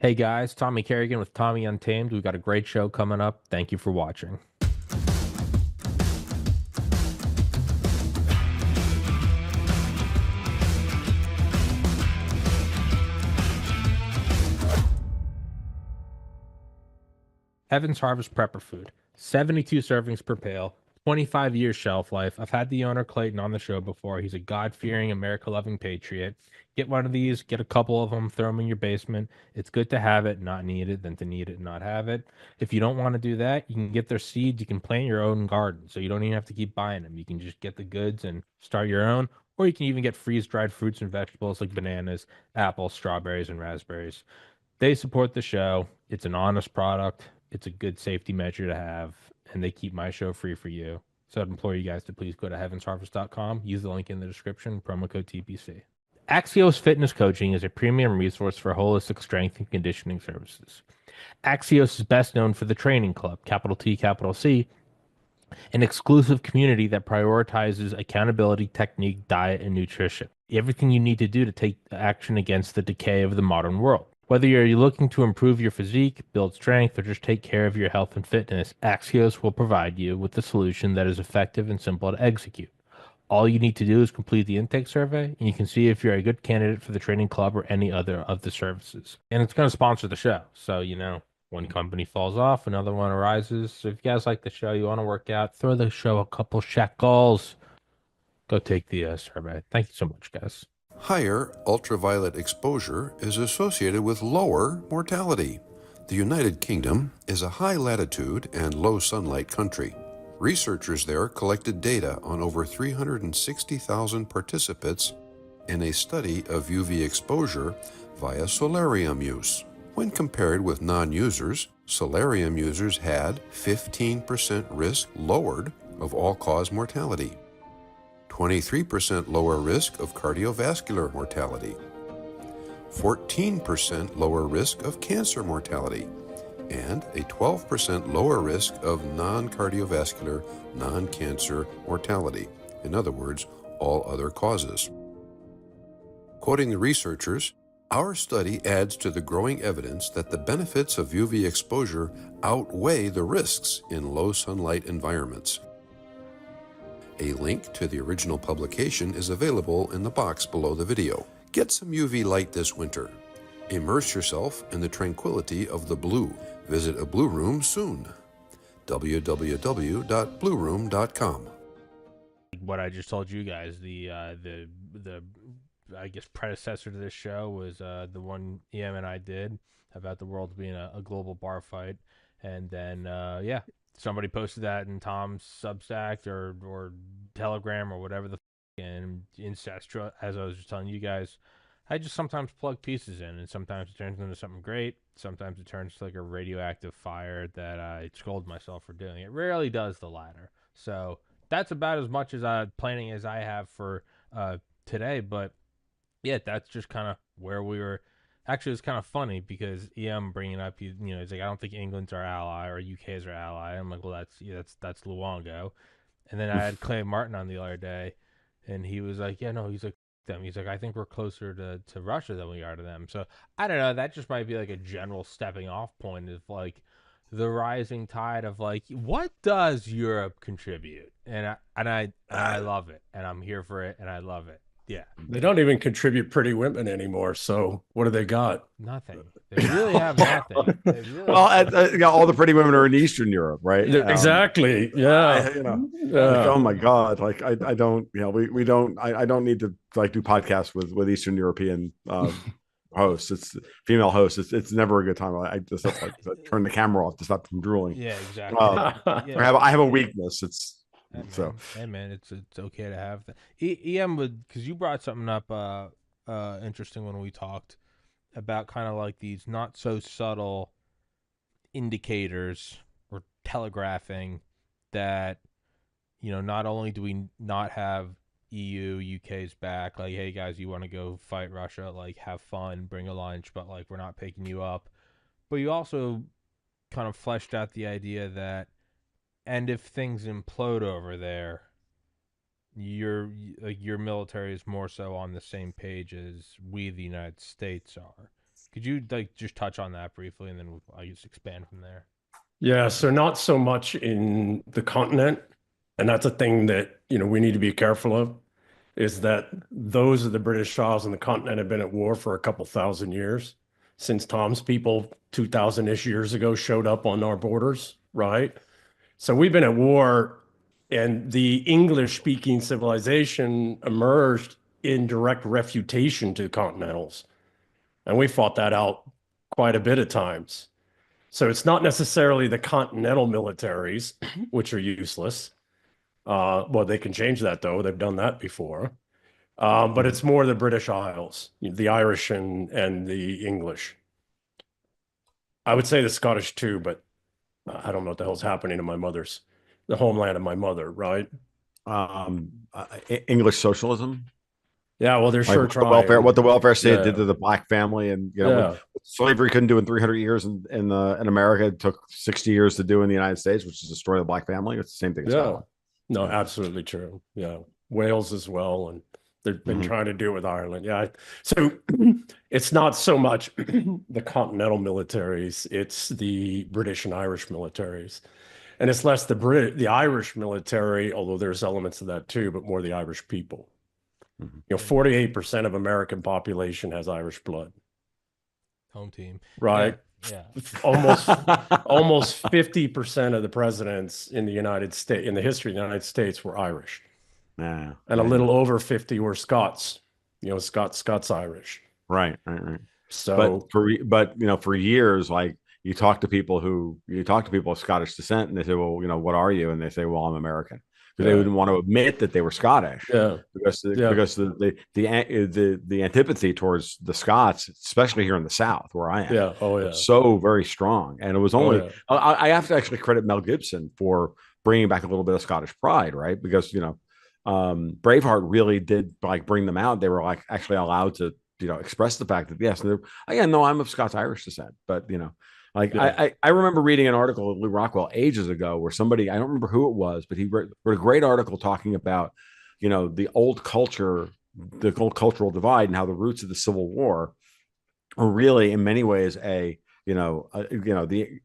Hey guys, Tommy Carrigan with Tommy Untamed. We've got a great show coming up. Thank you for watching. Heaven's Harvest Prepper Food, 72 servings per pail, 25 years shelf life. I've had the owner Clayton on the show before. He's a God-fearing, America-loving patriot. Get one of these, get a couple of them, throw them in your basement. It's good to have it, not need it, than to need it and not have it. If you don't want to do that, you can get their seeds. You can plant your own garden, so you don't even have to keep buying them. You can just get the goods and start your own, or you can even get freeze-dried fruits and vegetables like bananas, apples, strawberries, and raspberries. They support the show. It's an honest product. It's a good safety measure to have, and they keep my show free for you. So I'd implore you guys to please go to heavensharvest.com, use the link in the description, promo code TPC. Axios Fitness Coaching is a premium resource for holistic strength and conditioning services. Axios is best known for the Training Club, capital T, capital C, an exclusive community that prioritizes accountability, technique, diet, and nutrition. Everything you need to do to take action against the decay of the modern world. Whether you're looking to improve your physique, build strength, or just take care of your health and fitness, Axios will provide you with the solution that is effective and simple to execute. All you need to do is complete the intake survey, and you can see if you're a good candidate for the training club or any other of the services. And it's going to sponsor the show. So, one company falls off, another one arises. So if you guys like the show, you want to work out, throw the show a couple shekels. Go take the survey. Thank you so much, guys. Higher ultraviolet exposure is associated with lower mortality. The United Kingdom is a high latitude and low sunlight country. Researchers there collected data on over 360,000 participants in a study of UV exposure via solarium use. When compared with non-users, solarium users had 15% risk lowered of all-cause mortality, 23% lower risk of cardiovascular mortality, 14% lower risk of cancer mortality, and a 12% lower risk of non-cardiovascular, non-cancer mortality. In other words, all other causes. Quoting the researchers, our study adds to the growing evidence that the benefits of UV exposure outweigh the risks in low sunlight environments. A link to the original publication is available in the box below the video. Get some UV light this winter. Immerse yourself in the tranquility of the blue. Visit a Blue Room soon. www.blueroom.com. What I just told you guys, the I guess predecessor to this show was the one EM and I did about the world being a global bar fight, and then yeah, somebody posted that in Tom's Substack or Telegram or whatever and Incestra, as I was just telling you guys. I just sometimes plug pieces in, and sometimes it turns into something great. Sometimes it turns to like a radioactive fire that I scold myself for doing. It rarely does the latter. So that's about as much as planning as I have for today. But yeah, that's just kind of where we were. Actually, it's kind of funny because EM bringing up, he's like, I don't think England's our ally or UK is our ally. I'm like, well, that's Luongo. And then I had Clay Martin on the other day, and he was like, yeah, no, he's like, them. He's like, I think we're closer to Russia than we are to them. So I don't know. That just might be like a general stepping off point of like the rising tide of like, what does Europe contribute? And I love it, and I'm here for it, and I love it. Yeah. They don't even contribute pretty women anymore. So what do they got? Nothing. They really have nothing. They really Well, all the pretty women are in Eastern Europe, right? Exactly. Yeah. Like, oh my God. Like I don't, we don't, I don't need to like do podcasts with Eastern European hosts. It's female hosts. It's never a good time. I just have to turn the camera off to stop from drooling. Yeah, exactly. Yeah. I have a weakness. It's hey man, it's okay to have that. EM would, because you brought something up interesting when we talked about kind of like these not so subtle indicators or telegraphing that not only do we not have UK's back, like, hey guys, you want to go fight Russia, like, have fun, bring a lunch, but like, we're not picking you up. But you also kind of fleshed out the idea that, and if things implode over there, your military is more so on the same page as we, the United States, are. Could you like just touch on that briefly, and then I'll just expand from there? Yeah, so not so much in the continent, and that's a thing that, we need to be careful of, is that those of the British Isles and the continent have been at war for a couple thousand years since Tom's people 2,000-ish years ago showed up on our borders, right? So we've been at war, and the English-speaking civilization emerged in direct refutation to continentals, and we fought that out quite a bit of times. So it's not necessarily the continental militaries, which are useless. Well, they can change that though. They've done that before. But it's more the British Isles, the Irish and the English. I would say the Scottish too, but I don't know what the hell's happening in the homeland of my mother, right? English socialism. Yeah, well, they're sure What the trying. welfare state Yeah. did to the black family, and Yeah. what slavery couldn't do in 300 years in America, it took 60 years to do in the United States, which is destroy the black family. It's the same thing in Yeah. Scotland. No, Yeah. absolutely true. Yeah. Wales as well. And they've been Mhm. trying to do it with Ireland. Yeah. So it's not so much the continental militaries, it's the British and Irish militaries. And it's less the Irish military, although there's elements of that too, but more the Irish people. Mhm. 48% of American population has Irish blood, Home team. right? Yeah. Almost 50% of the presidents in the United States, in the history of the United States, were Irish. Yeah. And a little over 50 were Scots, Scots Irish. Right. So, For years, like you talk to people of Scottish descent, and they say, well, what are you? And they say, well, I'm American, because they Yeah. wouldn't want to admit that they were Scottish. yeah, Because Yeah. the antipathy towards the Scots, especially here in the South where I am, yeah, oh yeah, was so very strong. And it was oh only yeah, I have to actually credit Mel Gibson for bringing back a little bit of Scottish pride, right? Because Braveheart really did like bring them out. They were like actually allowed to express the fact that yes, again, no, I'm of Scots Irish descent, but like Yeah. I remember reading an article of Lou Rockwell ages ago where somebody, I don't remember who it was, but he wrote a great article talking about the old culture, the old cultural divide, and how the roots of the Civil War are really in many ways the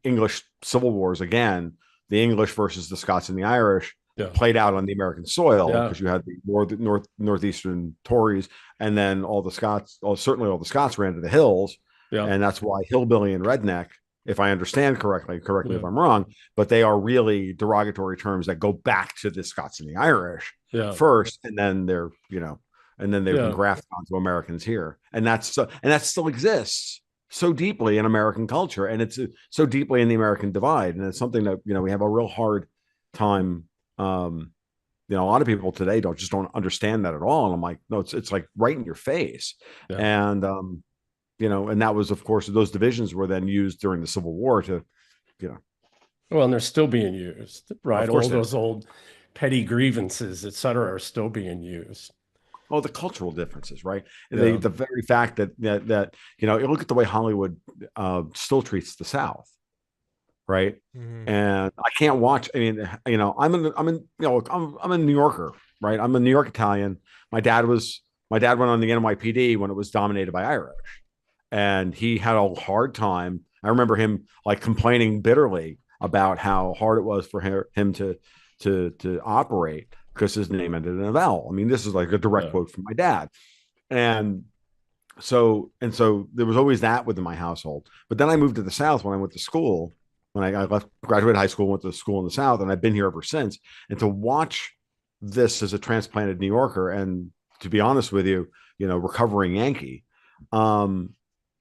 English Civil Wars, again, the English versus the Scots and the Irish, Yeah. played out on the American soil, Yeah. because you had the northeastern Tories, and then certainly all the Scots ran to the hills, Yeah. and that's why hillbilly and redneck, if I understand correctly Yeah. if I'm wrong, but they are really derogatory terms that go back to the Scots and the Irish Yeah. first, and then they've Yeah. been grafted onto Americans here, and that still exists so deeply in American culture, and it's so deeply in the American divide, and it's something that we have a real hard time. A lot of people today don't understand that at all, and I'm like, no, it's like right in your face. Yeah. And and that was, of course, those divisions were then used during the Civil War to Well, and they're still being used, right? Of course All they are. those old petty grievances, et cetera, are still being used. Oh, the cultural differences, right? Yeah. The very fact that you look at the way Hollywood still treats the South, right? Mhm. And I can't watch. I mean, I'm a New Yorker, right? I'm a New York Italian. My dad went on the NYPD when it was dominated by Irish, and he had a hard time. I remember him like complaining bitterly about how hard it was for him to operate, because his name ended in a vowel. I mean, this is like a direct quote from my dad. And so there was always that within my household. But then I moved to the South when I went to school. When I graduated high school, went to school in the South, and I've been here ever since. And to watch this as a transplanted New Yorker, and to be honest with you, recovering Yankee,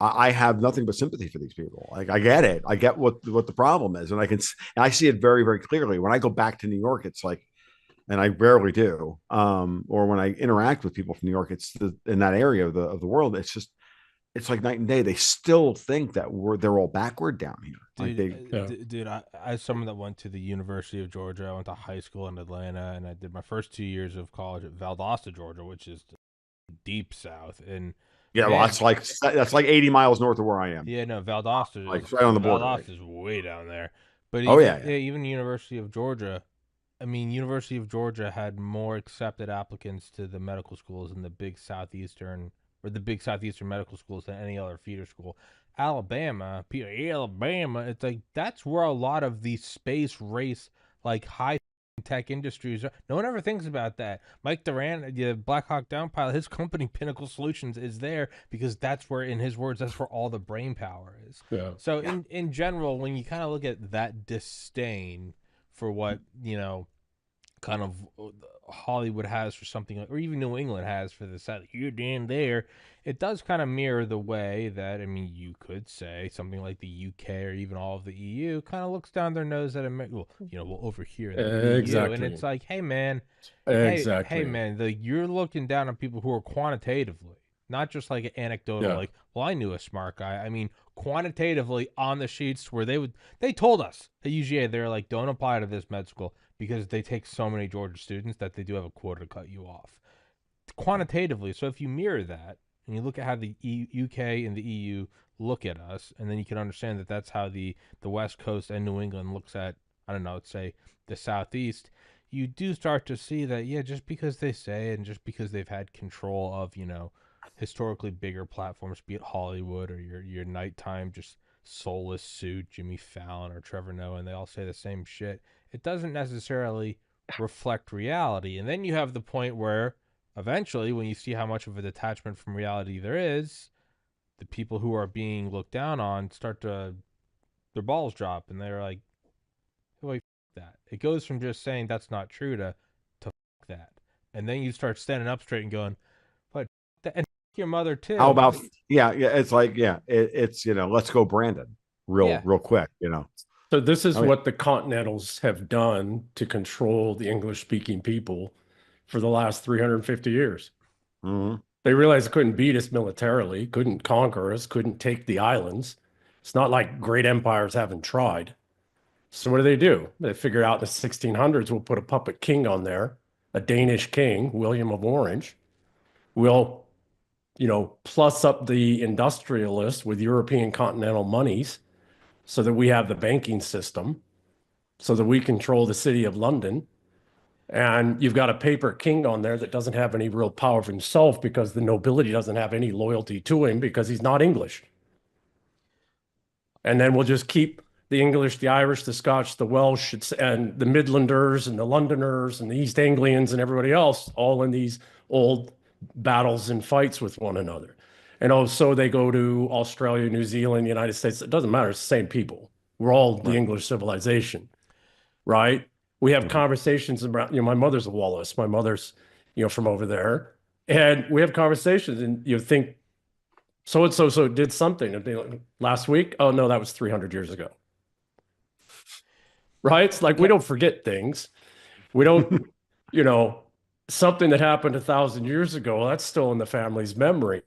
I have nothing but sympathy for these people. Like, I get it. I get what the problem is, and I see it very, very clearly. When I go back to New York, it's like, and I rarely do, or when I interact with people from New York, in that area of the world, it's like night and day. They still think that they're all backward down here. Dude, I as someone that went to the University of Georgia, I went to high school in Atlanta, and I did my first 2 years of college at Valdosta, Georgia, which is deep south. And yeah, well, that's like 80 miles north of where I am. yeah, no, Valdosta, Like, it's right on the border, Valdosta right? is way down there. But Oh, even, yeah. even University of Georgia. I mean, University of Georgia had more accepted applicants to the medical schools in the big southeastern medical schools than any other feeder school. Alabama, Alabama, it's like that's where a lot of the space race, like high tech industries are. No one ever thinks about that. Mike Durant, the Black Hawk Down pilot, his company Pinnacle Solutions is there because that's where, in his words, that's where all the brain power is. Yeah. So in general, when you kind of look at that disdain for what, kind of Hollywood has for something, or even New England has for the side, you're damn there. It does kind of mirror the way that, I mean, you could say something like the UK or even all of the EU kind of looks down their nose at America. Well, over here in the EU, and Exactly. it's like, hey man, Exactly. you're looking down on people who are quantitatively, not just like anecdotal, Yeah. like, well, I knew a smart guy. I mean, quantitatively on the sheets where they told us at UGA, they're like, don't apply to this med school because they take so many Georgia students that they do have a quota to cut you off quantitatively. So if you mirror that and you look at how the UK and the EU look at us, and then you can understand that that's how the West Coast and New England looks at, I don't know, let's say the Southeast. You do start to see that, yeah, just because they say and just because they've had control of, historically bigger platforms, be it Hollywood or your nighttime just soulless suit, Jimmy Fallon or Trevor Noah, and they all say the same shit. It doesn't necessarily reflect reality. And then you have the point where eventually, when you see how much of a detachment from reality there is, the people who are being looked down on start to, their balls drop and they're like, wait, that. It goes from just saying that's not true to that. And then you start standing up straight and going, but that, and your mother How too. about yeah, yeah? It's like it's let's go Brandon, real Yeah. real quick. So this is I mean, what the Continentals have done to control the English-speaking people for the last 350 years. mhm. They realized they couldn't beat us militarily, couldn't conquer us, couldn't take the islands. It's not like great empires haven't tried. So what do? They figured out in the 1600s, we'll put a puppet king on there, a Danish king, William of Orange. We'll, plus up the industrialists with European continental monies so that we have the banking system, so that we control the city of London. And you've got a paper king on there that doesn't have any real power of himself because the nobility doesn't have any loyalty to him because he's not English. And then we'll just keep the English, the Irish, the Scotch, the Welsh, and the Midlanders and the Londoners and the East Anglians and everybody else all in these old battles and fights with one another. And also they go to Australia, New Zealand, United States. It doesn't matter. It's the same people. We're all the Right. English civilization, right? We have Mhm. conversations about, my mother's a Wallace. My mother's, from over there. And we have conversations and you think so and so did something. And like, last week, oh no, that was 300 years ago. Right? It's like we don't forget things. We don't, you know, something that happened 1,000 years ago, that's still in the family's memory.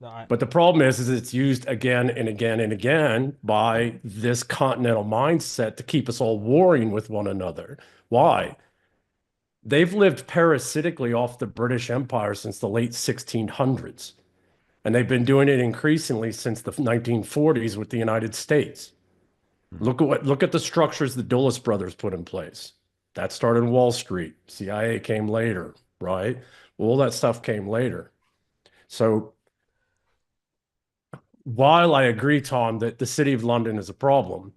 No, But the problem is it's used again and again and again by this continental mindset to keep us all warring with one another. Why? They've lived parasitically off the British Empire since the late 1600s. And they've been doing it increasingly since the 1940s with the United States. Look at the structures the Dulles brothers put in place. That started in Wall Street. CIA came later, right? All that stuff came later. So while I agree, Tom, that the City of London is a problem,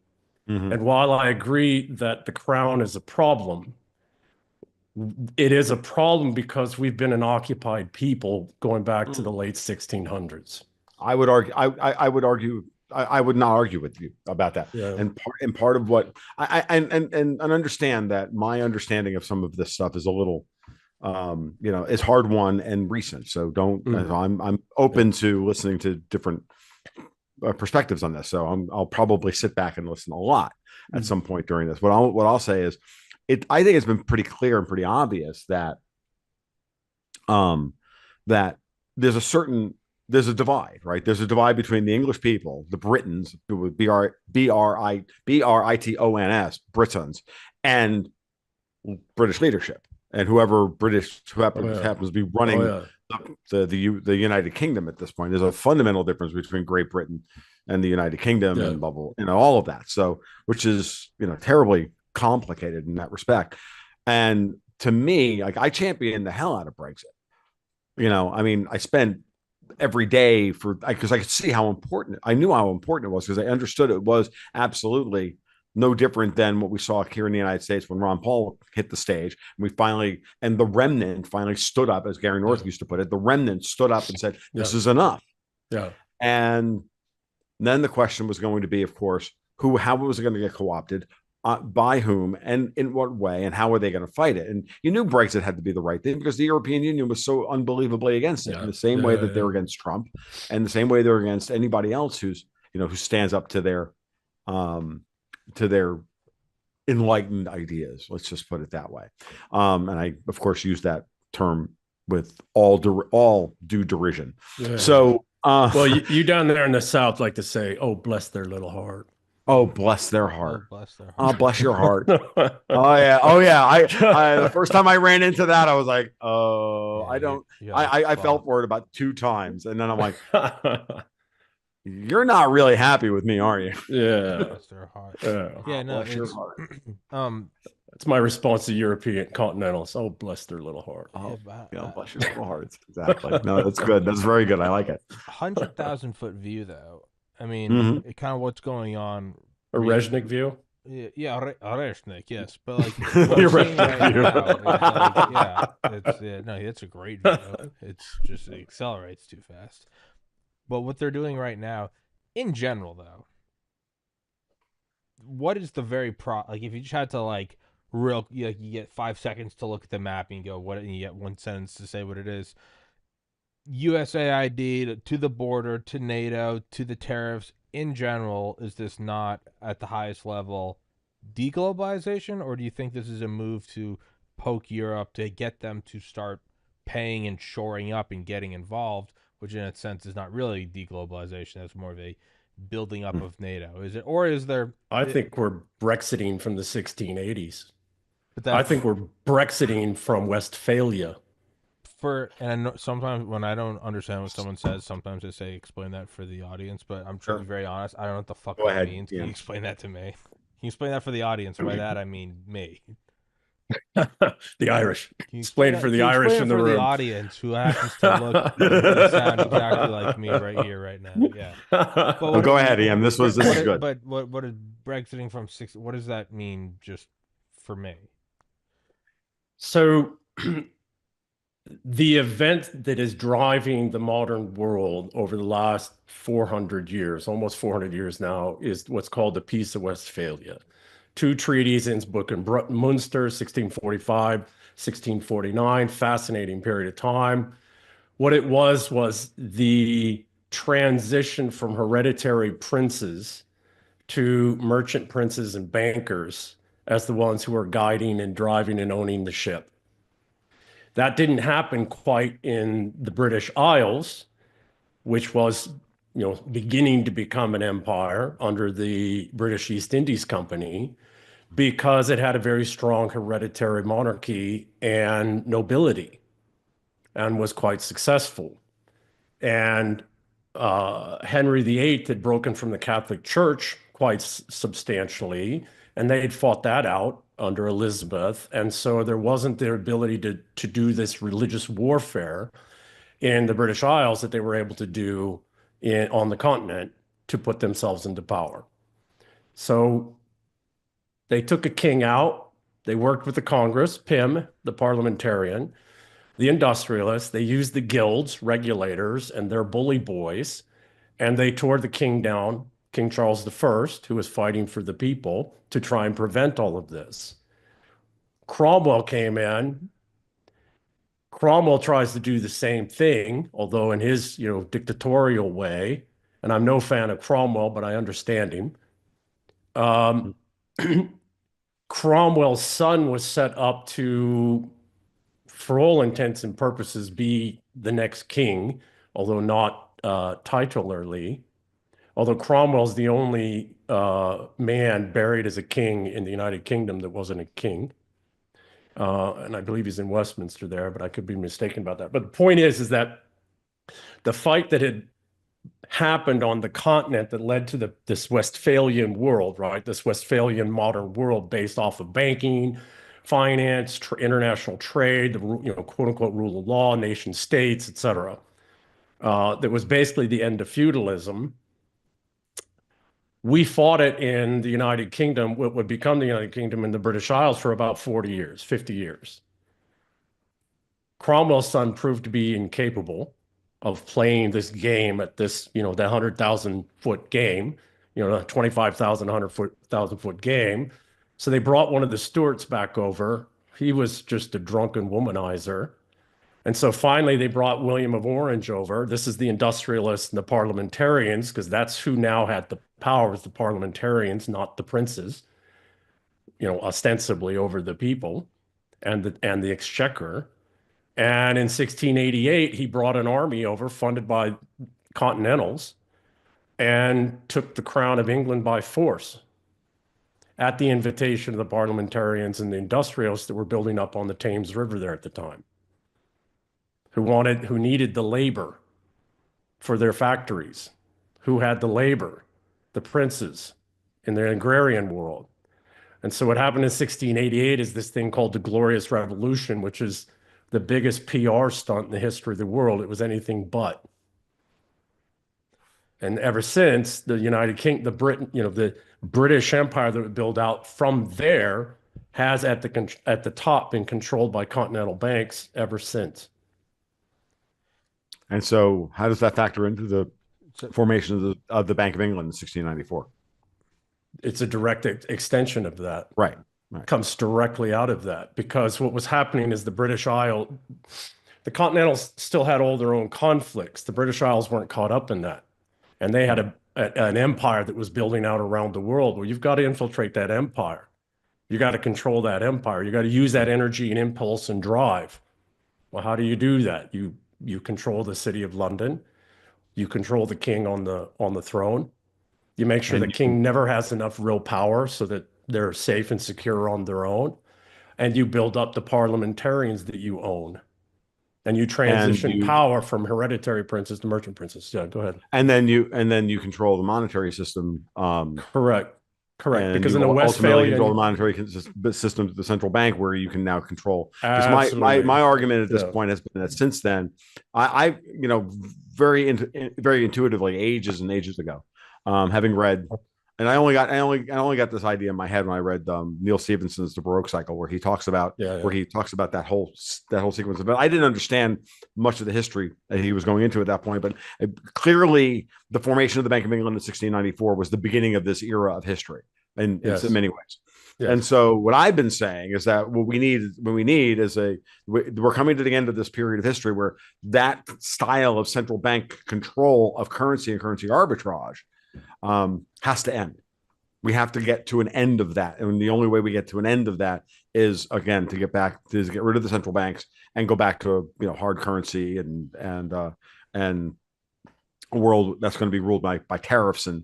Mhm. and while I agree that the Crown is a problem, it is a problem because we've been an occupied people going back to the late 1600s. I would argue. I would argue. I would not argue with you about that. Yeah. And part of what and understand that my understanding of some of this stuff is a little, is hard won and recent. So don't. I'm open to listening to different perspectives on this. So I'll probably sit back and listen a lot at some point during this. What I'll say is, I think it's been pretty clear and pretty obvious that that there's a divide, right? There's a divide between the English people, the Britons, who would Britons, Britons, and British leadership, and whoever British who happens to be running the United Kingdom at this point. There's a fundamental difference between Great Britain and the United Kingdom and bubble, all of that. So, which is terribly complicated in that respect. And to me, like, I champion the hell out of Brexit. I mean, I spent every day because I could see how important I knew how important it was because I understood it was absolutely no different than what we saw here in the United States when Ron Paul hit the stage. And the remnant finally stood up, as Gary North used to put it. The remnant stood up and said, "This is enough." Yeah. And then the question was going to be, of course, how was it going to get co-opted? By whom and in what way, and how are they going to fight it? And you knew Brexit had to be the right thing because the European Union was so unbelievably against it, in the same way that they're against Trump, and the same way they're against anybody else who stands up to their enlightened ideas. Let's just put it that way. And I, of course, use that term with all due derision. Yeah. So, well, you down there in the South like to say, "Oh, bless their little heart." Oh, bless their heart. Oh, bless their heart. Oh, bless your heart. Oh yeah. I the first time I ran into that, I was like, oh, I felt for it about 2 times. And then I'm like, you're not really happy with me, are you? Yeah. Bless their heart. Yeah. No, bless your heart. That's my response to European continentals. Oh, bless their little heart. Oh, bless your little hearts. Exactly. No, that's good. That's very good. I like it. 100,000-foot view, though. I mean, kind of what's going on. A Reznik view? Yeah, Reznik, yes. But like, what I'm seeing right now, it's a great view. It's just, it accelerates too fast. But what they're doing right now, in general, though, what is the very like, if you just had to like you get 5 seconds to look at the map and you go, and you get 1 sentence to say what it is. USAID to the border, to NATO, to the tariffs in general, is this not at the highest level deglobalization, or do you think this is a move to poke Europe to get them to start paying and shoring up and getting involved, which in a sense is not really deglobalization, that's more of a building up of NATO? Is it, or is there? I think we're Brexiting from the 1680s. I think we're Brexiting from Westphalia. And I know sometimes when I don't understand what someone says, sometimes I say explain that for the audience, but I'm trying to be very honest. I don't know what the fuck that means. Can you explain that to me? Can you explain that for the audience? By that I mean me. The Irish. Explain it for the Irish in the room. For the audience who happens to look and sound exactly like me right here, right now. Yeah. But go ahead, Ian. This is good. But what is Brexiting from 6? What does that mean just for me? So the event that is driving the modern world over the last 400 years, almost 400 years now, is what's called the Peace of Westphalia. 2 treaties, Innsbruck and Munster, 1645, 1649, fascinating period of time. What it was the transition from hereditary princes to merchant princes and bankers as the ones who are guiding and driving and owning the ship. That didn't happen quite in the British Isles, which was, beginning to become an empire under the British East Indies Company, because it had a very strong hereditary monarchy and nobility and was quite successful. And Henry VIII had broken from the Catholic Church quite substantially, and they had fought that out under Elizabeth. And so there wasn't their ability to do this religious warfare in the British Isles that they were able to do on the continent to put themselves into power. So they took a king out. They worked with the Congress, Pym, the parliamentarian, the industrialists. They used the guilds, regulators, and their bully boys, and they tore the king down, King Charles I, who was fighting for the people, to try and prevent all of this. Cromwell came in. Cromwell tries to do the same thing, although in his, dictatorial way. And I'm no fan of Cromwell, but I understand him. Cromwell's son was set up to, for all intents and purposes, be the next king, although not titularly. Although Cromwell's the only man buried as a king in the United Kingdom that wasn't a king. And I believe he's in Westminster there, but I could be mistaken about that. But the point is that the fight that had happened on the continent that led to this Westphalian world, right? This Westphalian modern world based off of banking, finance, international trade, the quote unquote rule of law, nation states, etc. that was basically the end of feudalism. We fought it in the United Kingdom, what would become the United Kingdom in the British Isles for about 40 years, 50 years. Cromwell's son proved to be incapable of playing this game at this, the 100,000 foot game, the 25,000, 100,000 foot game. So they brought one of the Stuarts back over. He was just a drunken womanizer. And so finally they brought William of Orange over. This is the industrialists and the parliamentarians, because that's who now had the power, was the parliamentarians, not the princes, ostensibly over the people and the exchequer. And in 1688, he brought an army over funded by Continentals and took the crown of England by force at the invitation of the parliamentarians and the industrialists that were building up on the Thames River there at the time, who needed the labor for their factories, who had the labor, the princes in the agrarian world. And so what happened in 1688 is this thing called the Glorious Revolution, which is the biggest PR stunt in the history of the world. It was anything but. And ever since, the United Kingdom, the British Empire that would build out from there has at the top been controlled by continental banks ever since. And so, how does that factor into the formation of the Bank of England in 1694? It's a direct extension of that. Right. Comes directly out of that, because what was happening is the British Isle, the Continentals still had all their own conflicts. The British Isles weren't caught up in that. And they had an empire that was building out around the world. Well, you've got to infiltrate that empire. You got to control that empire. You got to use that energy and impulse and drive. Well, how do you do that? You control the city of London. You control the king on the throne. You make sure the king never has enough real power so that they're safe and secure on their own. And you build up the parliamentarians that you own. And you transition power from hereditary princes to merchant princes. Yeah, go ahead. And then you control the monetary system. Correct. Because in the Westphalian, control the monetary system to the central bank, where you can now control. Because my argument at this point has been that since then, I very intuitively, ages and ages ago, having read, and I only got this idea in my head when I read Neil Stephenson's The Baroque Cycle, where he talks about that whole sequence of it. I didn't understand much of the history that he was going into at that point, but clearly the formation of the Bank of England in 1694 was the beginning of this era of history in many ways. Yes. And so what I've been saying is that what we need is we're coming to the end of this period of history where that style of central bank control of currency and currency arbitrage has to end. We have to get to an end of that, and the only way we get to an end of that is, again, to get rid of the central banks and go back to hard currency and a world that's going to be ruled by tariffs and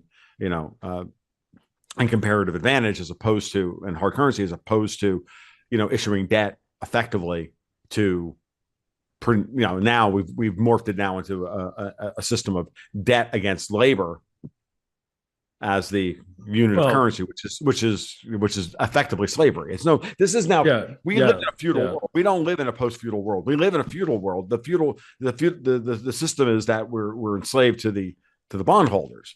and comparative advantage, as opposed to, and hard currency, as opposed to issuing debt effectively to now we've morphed it now into a system of debt against labor as the unit of currency, which is effectively slavery. This is now we live in a feudal world. We don't live in a post-feudal world. We live in a feudal world. The system is that we're enslaved to the bondholders.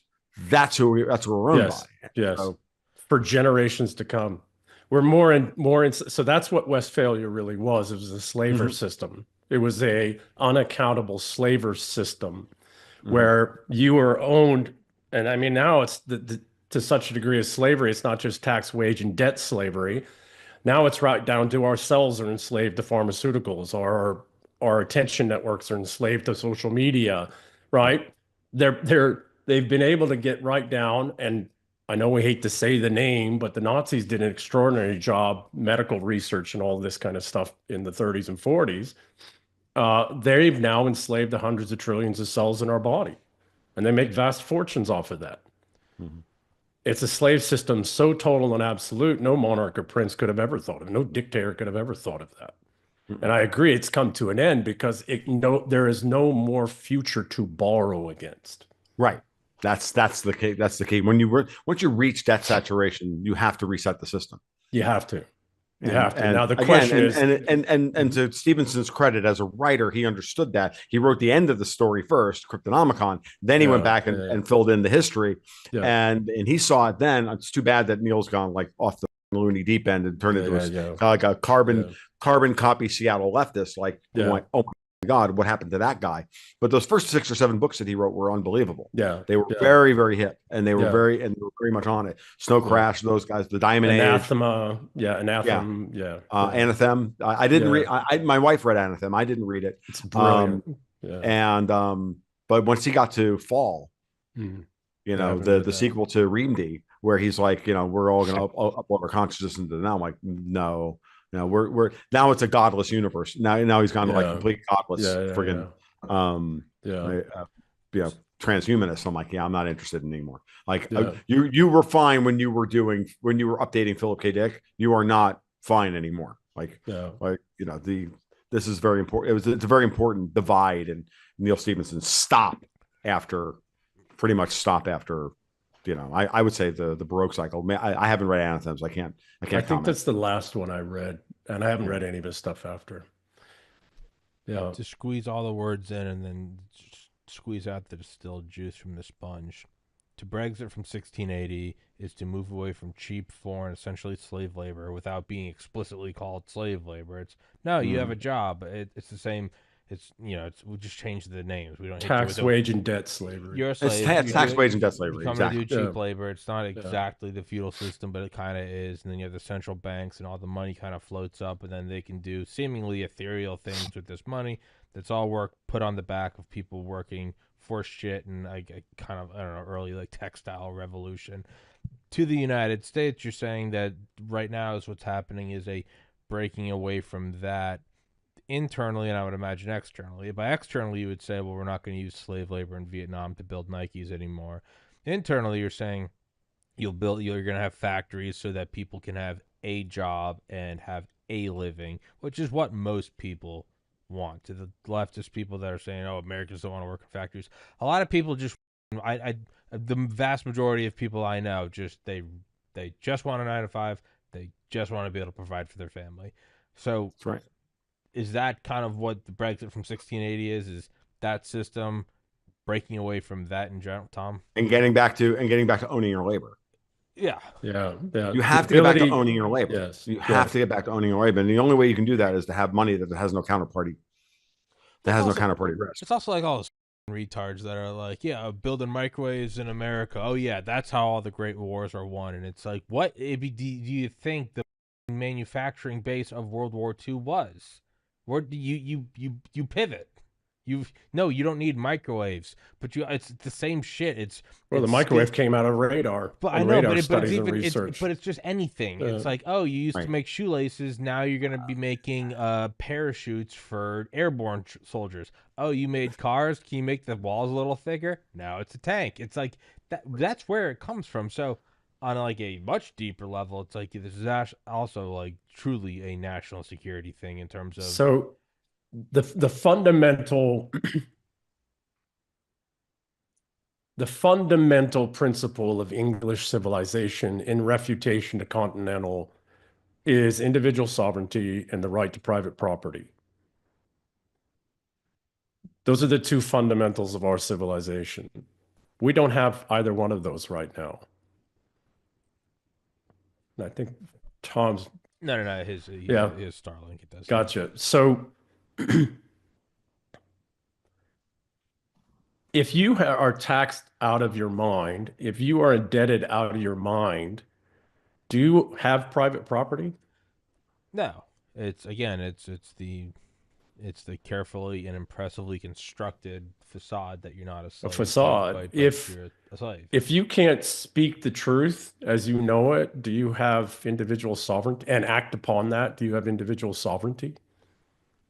That's who we're owned by. Yes. So, for generations to come. We're more in so that's what Westphalia really was. It was a slaver system. It was a unaccountable slaver system where you were owned. And I mean, now it's to such a degree of slavery, it's not just tax, wage, and debt slavery. Now it's right down to our cells are enslaved to pharmaceuticals, or our attention networks are enslaved to social media, right? They've been able to get right down, and I know we hate to say the name, but the Nazis did an extraordinary job, medical research and all this kind of stuff in the 30s and 40s. They've now enslaved the hundreds of trillions of cells in our body. And they make vast fortunes off of that. It's a slave system so total and absolute, no monarch or prince could have ever thought of it. No dictator could have ever thought of that. And I agree, it's come to an end because there is no more future to borrow against. Right. That's the key. That's the key. Once you reach debt saturation, you have to reset the system. You have to. You have to. Now the again, question is, and to Stevenson's credit as a writer, he understood that. He wrote the end of the story first, Cryptonomicon. Then he went back and filled in the history, and he saw it. Then it's too bad that Neil's gone like off the loony deep end and turned into like a carbon copy Seattle leftist. Like, going, oh my God, what happened to that guy? But those first 6 or 7 books that he wrote were unbelievable. They were very, very hip, and they were very much on it. Snow Crash, those guys, the Diamond Anathema, Age, Anathema, Anathem. I didn't read. My wife read Anathem. I didn't read it. It's brilliant. But once he got to Fall, the sequel to Reamdy, where he's like, we're all going to upload our consciousness into the now. I'm like, no. No, we're now it's a godless universe. Now he's gone to like complete godless friggin' transhumanist. I'm like, I'm not interested in anymore. Like you were fine when you were updating Philip K. Dick. You are not fine anymore. This is very important. It's a very important divide, and Neil Stephenson pretty much stop after. I would say the Baroque cycle. I haven't read Anathem, so I can't. I think that's the last one I read, and I haven't read any of his stuff after. To squeeze all the words in and then squeeze out the distilled juice from the sponge. To Brexit from 1680 is to move away from cheap, foreign, essentially slave labor without being explicitly called slave labor. It's you have a job. It's the same. We just change the names. We don't tax, wage, and debt slavery. You're a slave. It's tax, wage, and debt slavery. You come to do cheap labor. It's not exactly the feudal system, but it kind of is. And then you have the central banks, and all the money kind of floats up, and then they can do seemingly ethereal things with this money. That's all work put on the back of people working for shit, and early like textile revolution. To the United States, you're saying that right now is what's happening is a breaking away from that. Internally, and I would imagine externally. By externally, you would say, well, we're not going to use slave labor in Vietnam to build Nikes anymore. Internally, you're saying you're going to have factories so that people can have a job and have a living, which is what most people want. To the leftist people that are saying, oh, Americans don't want to work in factories. A lot of people just, the vast majority of people I know, they just want a 9-to-5. They just want to be able to provide for their family. So that's right. Is that kind of what the Brexit from 1680 is? Is that system breaking away from that in general, Tom? And getting back to owning your labor. Yeah. You have to get back to owning your labor. Yes. You have to get back to owning your labor. And the only way you can do that is to have money that has no counterparty. No counterparty risk. It's also like all those retards that are like, building microwaves in America. Oh, yeah, that's how all the great wars are won. And it's like, what do you think the manufacturing base of World War II was? Where do you pivot? You don't need microwaves, but it's the same shit. The microwave came out of radar. But I know, but it's just anything. It's like, you used to make shoelaces, now you're gonna be making parachutes for airborne soldiers. Oh, you made cars. Can you make the walls a little thicker? Now it's a tank. It's like that's where it comes from. So on like a much deeper level, it's like this is also like truly a national security thing in terms of. So the fundamental principle of English civilization in refutation to continental is individual sovereignty and the right to private property. Those are the two fundamentals of our civilization. We don't have either one of those right now. I think Tom's no his Starlink, it does. Gotcha. So if you are taxed out of your mind, if you are indebted out of your mind, do you have private property? No. It's the carefully and impressively constructed facade that you're not a slave. A facade. If you're a slave. If you can't speak the truth as you know it, do you have individual sovereignty and act upon that? Do you have individual sovereignty?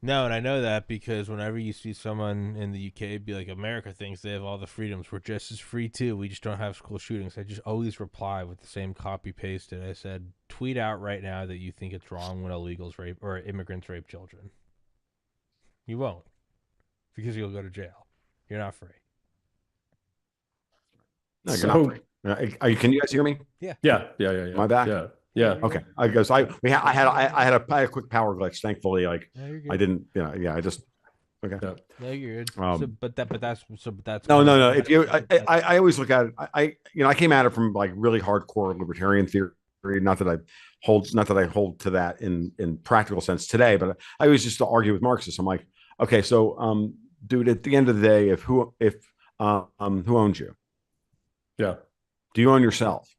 No, and I know that because whenever you see someone in the UK be like, America thinks they have all the freedoms, we're just as free too, we just don't have school shootings, I just always reply with the same copy pasted. I said, tweet out right now that you think it's wrong when illegals rape or immigrants rape children. You won't, because you'll go to jail. You're not free. No, you're not free. Can you guys hear me? Yeah. Yeah. My back? Yeah. Yeah. Okay, I guess I had a quick power glitch. Thankfully, like No, you're I good. didn't. I just okay. Yeah. No, you're good. Um, But that's No, kind no, of no. If you, I always look at it. I came at it from like really hardcore libertarian theory. Not that I hold to that in practical sense today, but I always used to argue with Marxists. I'm like, okay, so, dude, at the end of the day, who owns you? Yeah. Do you own yourself?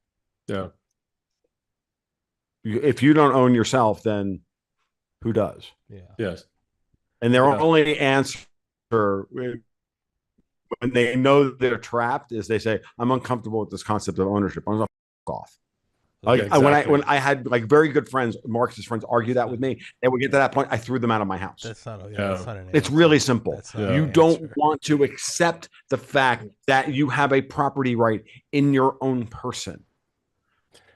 Yeah. If you don't own yourself, then who does? yeah. Yes. And their Yeah. only answer when they know they're trapped is they say, "I'm uncomfortable with this concept of ownership. I'm gonna fuck off." Like Yeah, exactly. when I had like very good friends, Marxist friends, argue that with me, and we get to that point, I threw them out of my house. That's not. Yeah. That's not an It's answer. really simple. That's not You an don't answer. want to accept the fact that you have a property right in your own person.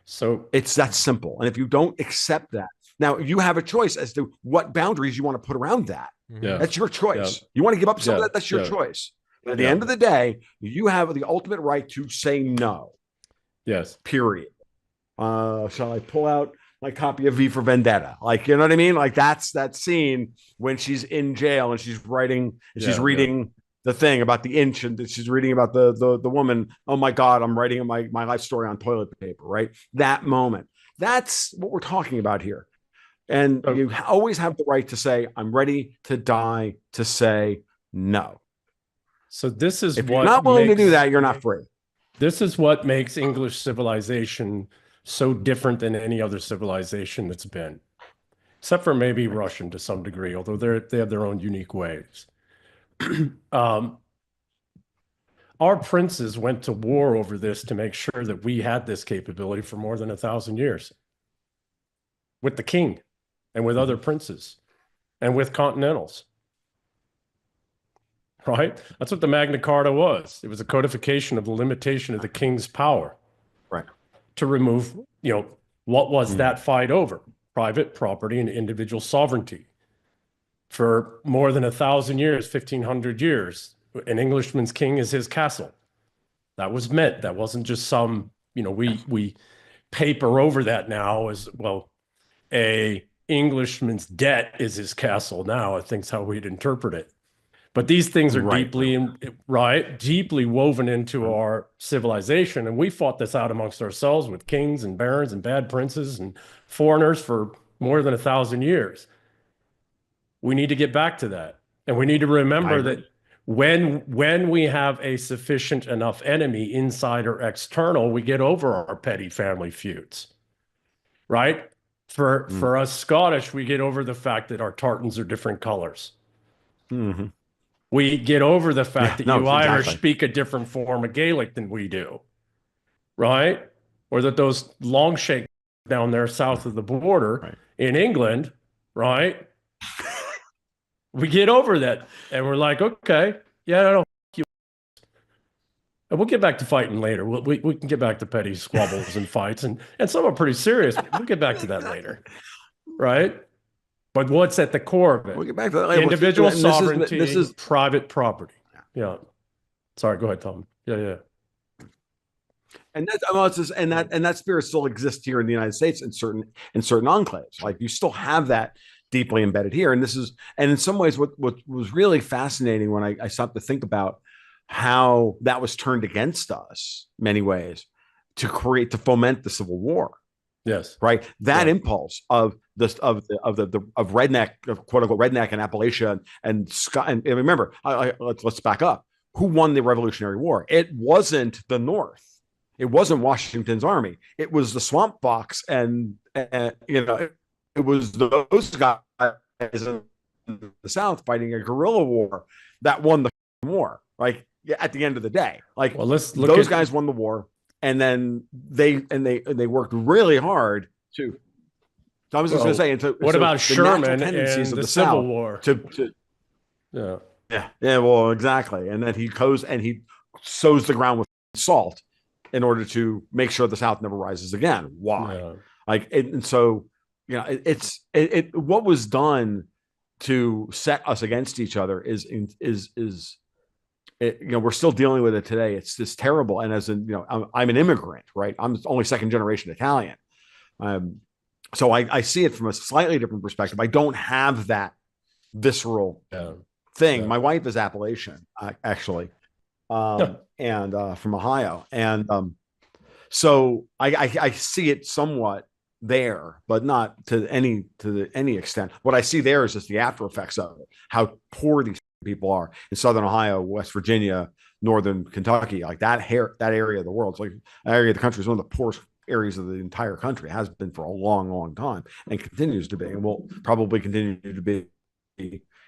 So It's that simple. And if you don't accept that, now you have a choice as to what boundaries you want to put around that. yeah. That's your choice. Yeah. You want to give up some of Yeah. that? That's your Yeah. choice. But at the Yeah. end of the day, you have the ultimate right to say no. Yes. Period. Shall I pull out my copy of V for Vendetta? Like, you know what I mean? Like that's that scene when she's in jail and she's writing and she's Yeah, reading the thing about the inch and she's reading about the woman. Oh my God, I'm writing my life story on toilet paper, right? That moment. That's what we're talking about here. And Oh. you always have the right to say, I'm ready to die, to say no. So this is If what you're not willing to do makes- that, you're not free. This is what makes English civilization so different than any other civilization that's been, except for maybe Russian to some degree, although they have their own unique ways. Our princes went to war over this to make sure that we had this capability for more than 1,000 years with the king and with other princes and with continentals. Right? That's what the Magna Carta was. It was a codification of the limitation of the king's power. Right. To remove, what was that fight over? Private property and individual sovereignty. For more than 1,000 years, 1,500 years, an Englishman's king is his castle. That was meant. That wasn't just some, we paper over that now as, well, a Englishman's debt is his castle now. I think's how we'd interpret it. But these things are deeply woven into our civilization. And we fought this out amongst ourselves with kings and barons and bad princes and foreigners for more than 1,000 years. We need to get back to that. And we need to remember that when we have a sufficient enough enemy, inside or external, we get over our petty family feuds, right? For us Scottish, we get over the fact that our tartans are different colors. Mm-hmm. We get over the fact that you Irish exactly. speak a different form of Gaelic than we do, right? Or that those Longshank down there south of the border in England, right? We get over that and we're like, okay, yeah, no, you. And we'll get back to fighting later. We can get back to petty squabbles and fights, and some are pretty serious. We'll get back to that later, right? But what's at the core of it? We'll get back to that later. Individual sovereignty, this is private property. Yeah. Sorry, go ahead, Tom. Yeah. And that spirit still exists here in the United States in certain enclaves. Like you still have that deeply embedded here. And in some ways, what was really fascinating when I stopped to think about how that was turned against us many ways to foment the Civil War. Yes. Right. That impulse of redneck, quote unquote redneck in Appalachia and Scott. And remember, let's back up. Who won the Revolutionary War? It wasn't the North. It wasn't Washington's army. It was the Swamp Fox, and it was those guys in the South fighting a guerrilla war that won the war. Like at the end of the day, like those guys won the war. And then they worked really hard to. So I was just going to say. What about Sherman and the Civil War? Yeah. Well, exactly. And then he goes and he sows the ground with salt in order to make sure the South never rises again. Why? Yeah. And so what was done to set us against each other is we're still dealing with it today. It's terrible. And I'm an immigrant, right? I'm only second generation Italian, So I see it from a slightly different perspective. I don't have that visceral thing. My wife is Appalachian, actually, and from Ohio, and so I see it somewhat there, but not to any extent. What I see there is just the after effects of it, how poor these people are in Southern Ohio, West Virginia, Northern Kentucky, like that area of the world. It's like that area of the country is one of the poorest areas of the entire country, has been for a long, long time, and continues to be, and will probably continue to be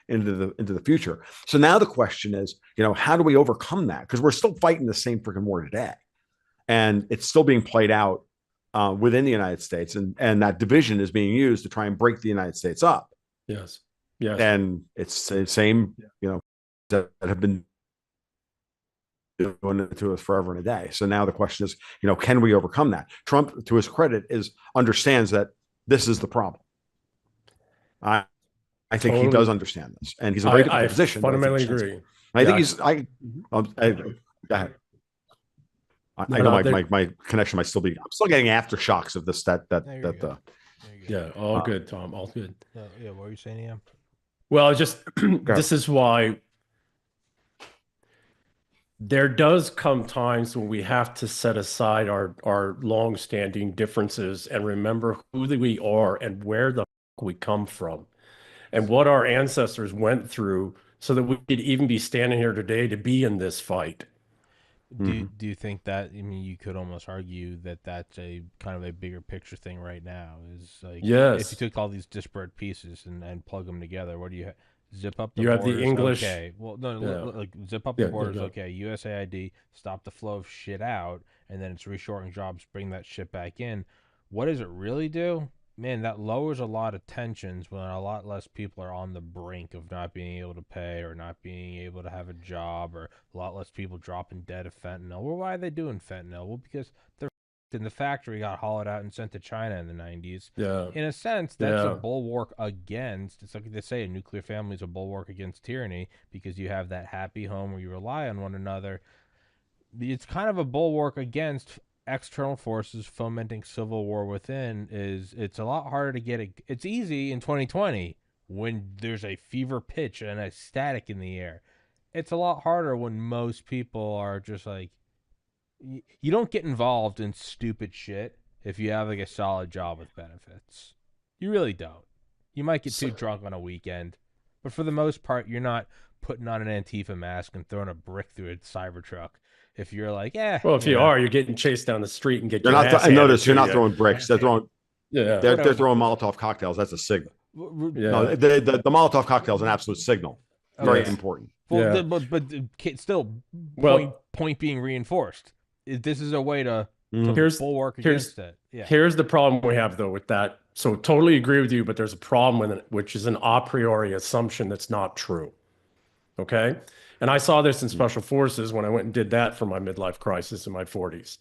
into the future. So now the question is, how do we overcome that? Because we're still fighting the same freaking war today, and it's still being played out within the United States, and that division is being used to try and break the United States up. Yes. And it's the same, that have been doing it to us forever and a day. So now the question is, can we overcome that? Trump, to his credit, understands that this is the problem. I think he does understand this, and he's in a very different position. Fundamentally agree. I think go ahead. I know my connection might still be. I'm still getting aftershocks of this. All good, Tom. All good. What were you saying, Ian? Well, this is why there does come times when we have to set aside our long-standing differences and remember who we are and where the we come from and what our ancestors went through so that we could even be standing here today to be in this fight. Do you think that, you could almost argue that that's a kind of a bigger picture thing right now, is like, yes, if you took all these disparate pieces and plug them together, what do you have? Zip up the borders, have the English. Okay. Well, no, like zip up the borders. Okay. USAID, stop the flow of shit out, and then it's reshoring jobs, bring that shit back in. What does it really do? Man, that lowers a lot of tensions when a lot less people are on the brink of not being able to pay or not being able to have a job, or a lot less people dropping dead of fentanyl. Well, why are they doing fentanyl? Well, because they're in the factory got hollowed out and sent to China in the 90s. Yeah. In a sense, that's a bulwark against, it's like they say, a nuclear family is a bulwark against tyranny, because you have that happy home where you rely on one another. It's kind of a bulwark against external forces fomenting civil war within. It's a lot harder to get it. It's easy in 2020 when there's a fever pitch and a static in the air. It's a lot harder when most people are just like, you don't get involved in stupid shit if you have like a solid job with benefits. You really don't. You might get too drunk on a weekend, but for the most part, you're not putting on an Antifa mask and throwing a brick through a Cybertruck. If you're like, well, if you're getting chased down the street and I notice you're not throwing bricks. They're throwing, they're throwing Molotov cocktails. That's a signal. No, the Molotov cocktail is an absolute signal. Very important. Well, but still, point being reinforced. This is a way to bulwark against it. Yeah. Here's the problem we have, though, with that. So totally agree with you, but there's a problem with it, which is an a priori assumption that's not true. Okay? And I saw this in Special Forces when I went and did that for my midlife crisis in my 40s.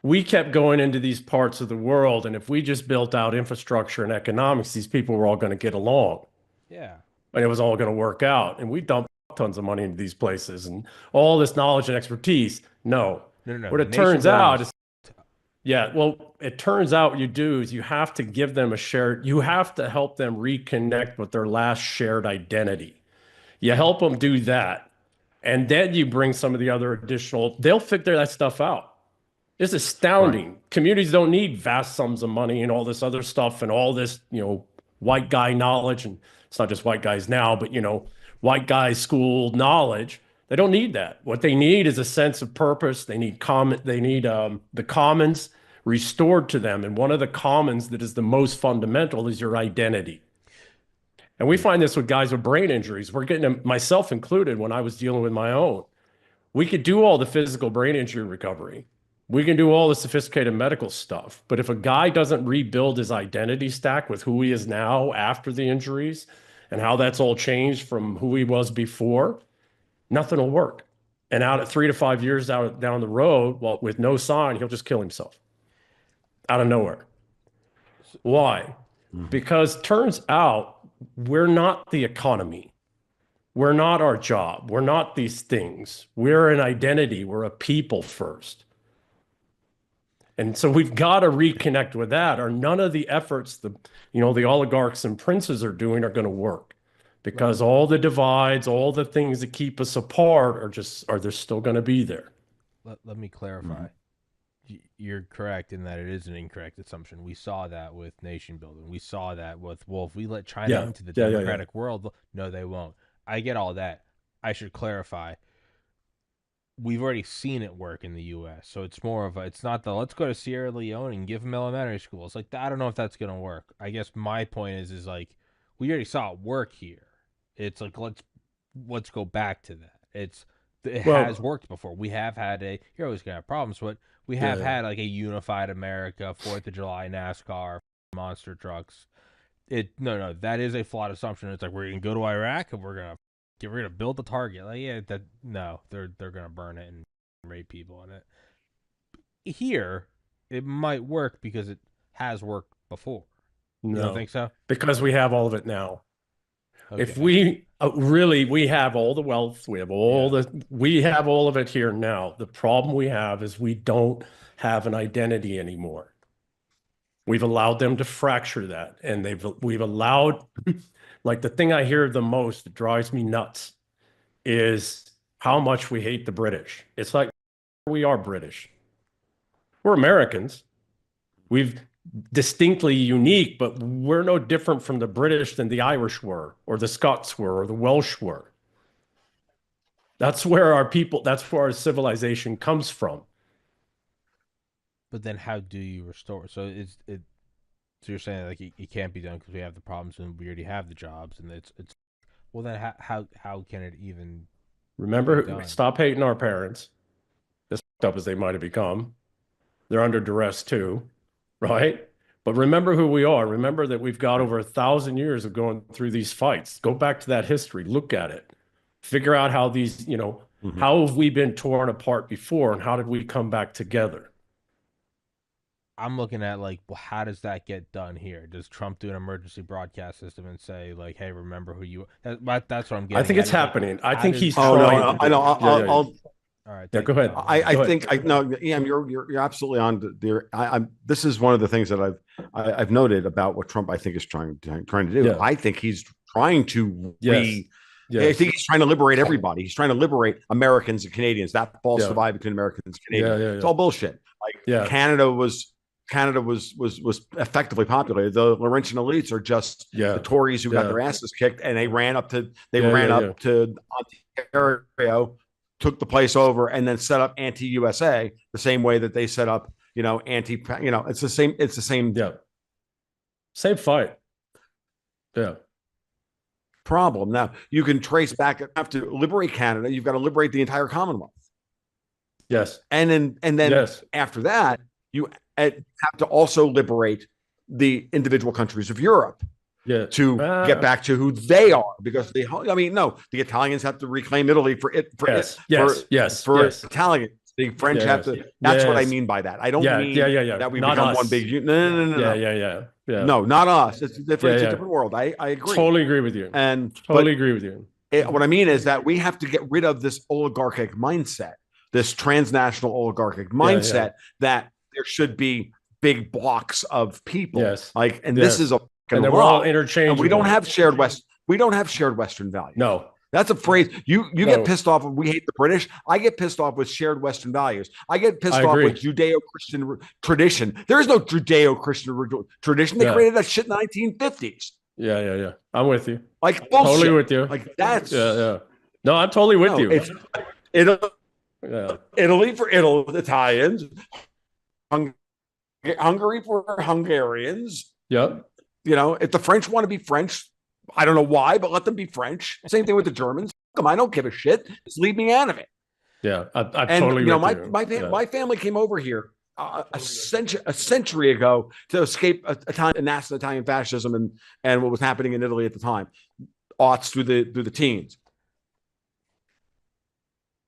We kept going into these parts of the world, and if we just built out infrastructure and economics, these people were all going to get along. Yeah. And it was all going to work out. And we dumped tons of money into these places and all this knowledge and expertise. No. What it turns out is, it turns out what you do is you have to give them you have to help them reconnect with their last shared identity. You help them do that. And then you bring some of the other they'll figure that stuff out. It's astounding. Right. Communities don't need vast sums of money and all this other stuff and all this, white guy knowledge. And it's not just white guys now, but, white guy school knowledge. They don't need that. What they need is a sense of purpose. They need the commons restored to them. And one of the commons that is the most fundamental is your identity. And we find this with guys with brain injuries. We're getting them, myself included, when I was dealing with my own. We could do all the physical brain injury recovery. We can do all the sophisticated medical stuff. But if a guy doesn't rebuild his identity stack with who he is now after the injuries and how that's all changed from who he was before, nothing will work. And out at 3 to 5 years down the road, with no sign, he'll just kill himself out of nowhere. Why? Because turns out we're not the economy. We're not our job. We're not these things. We're an identity. We're a people first. And so we've got to reconnect with that, or none of the efforts the oligarchs and princes are doing are going to work, because all the divides, all the things that keep us apart they're still going to be there. Let me clarify. You're correct in that it is an incorrect assumption. We saw that with nation building. We saw that with, well, if we let China into the democratic world, no, they won't. I get all that. I should clarify. We've already seen it work in the U.S., so it's more of it's not the let's go to Sierra Leone and give them elementary schools. Like, I don't know if that's going to work. I guess my point is like, we already saw it work here. It's like, let's go back to that. It has worked before. We have had you're always going to have problems, but we have had like a unified America, 4th of July, NASCAR, monster trucks. No, that is a flawed assumption. It's like we're going to go to Iraq and we're going to build the target. Like, they're going to burn it and rape people in it. Here, it might work because it has worked before. No, you don't think so? Because we have all of it now. Okay. If we have all the wealth, we have all of it here now. The problem we have is we don't have an identity anymore. We've allowed them to fracture that, and we've allowed, like, the thing I hear the most that drives me nuts is how much we hate the British. It's like, we are British. We're Americans. We've distinctly unique, but we're no different from the British than the Irish were, or the Scots were, or the Welsh were. That's where our civilization comes from. But then how do you restore? So so you're saying like it can't be done because we have the problems and we already have the jobs, and it's well, then how can it even? Remember, stop hating our parents. As fucked up as they might have become, they're under duress too. Right? But remember who we are. Remember that we've got over 1,000 years of going through these fights. Go back to that history. Look at it. Figure out how these, how have we been torn apart before, and how did we come back together? I'm looking at like, well, how does that get done here? Does Trump do an emergency broadcast system and say like, hey, remember who you? That's what I'm getting. I think it's happening. I think he's trying. I know. All right. Go ahead. Ian, you're absolutely on there. This is one of the things that I've noted about what Trump, I think, is trying to do. Yeah. I think he's trying to I think he's trying to liberate everybody. He's trying to liberate Americans and Canadians. That false divide between Americans and Canadians. It's all bullshit. Like Canada was effectively populated. The Laurentian elites are just the Tories who got their asses kicked, and they ran up to Ontario, took the place over, and then set up anti-USA the same way that they set up, it's the same. Same fight. Yeah. Problem. Now you can trace back. You have to liberate Canada. You've got to liberate the entire Commonwealth. Yes. And then after that, you have to also liberate the individual countries of Europe. To get back to who they are, because the Italians have to reclaim Italy for Italians. The French have to. That's what I mean by that. I don't mean that we not become us. one big. No. No, not us. It's a different world. I agree. Totally agree with you. Agree with you. What I mean is that we have to get rid of this oligarchic mindset, this transnational oligarchic mindset that there should be big blocks of people. This is and we're all interchangeable. We don't have shared Western values. No. That's a phrase. You get pissed off when we hate the British. I get pissed off with shared Western values. I get pissed off with Judeo-Christian tradition. There is no Judeo-Christian tradition. They created that shit in the 1950s. Yeah. I'm with you. Like bullshit. Totally with you. Like that's No, I'm totally with you. It's Italy for Italians, Hungary for Hungarians. Yep. If the French want to be French, I don't know why, but let them be French. Same thing with the Germans. I don't give a shit. Just leave me out of it. Yeah, I totally. My family came over here a century ago to escape nasty Italian fascism and what was happening in Italy at the time, aughts through the teens.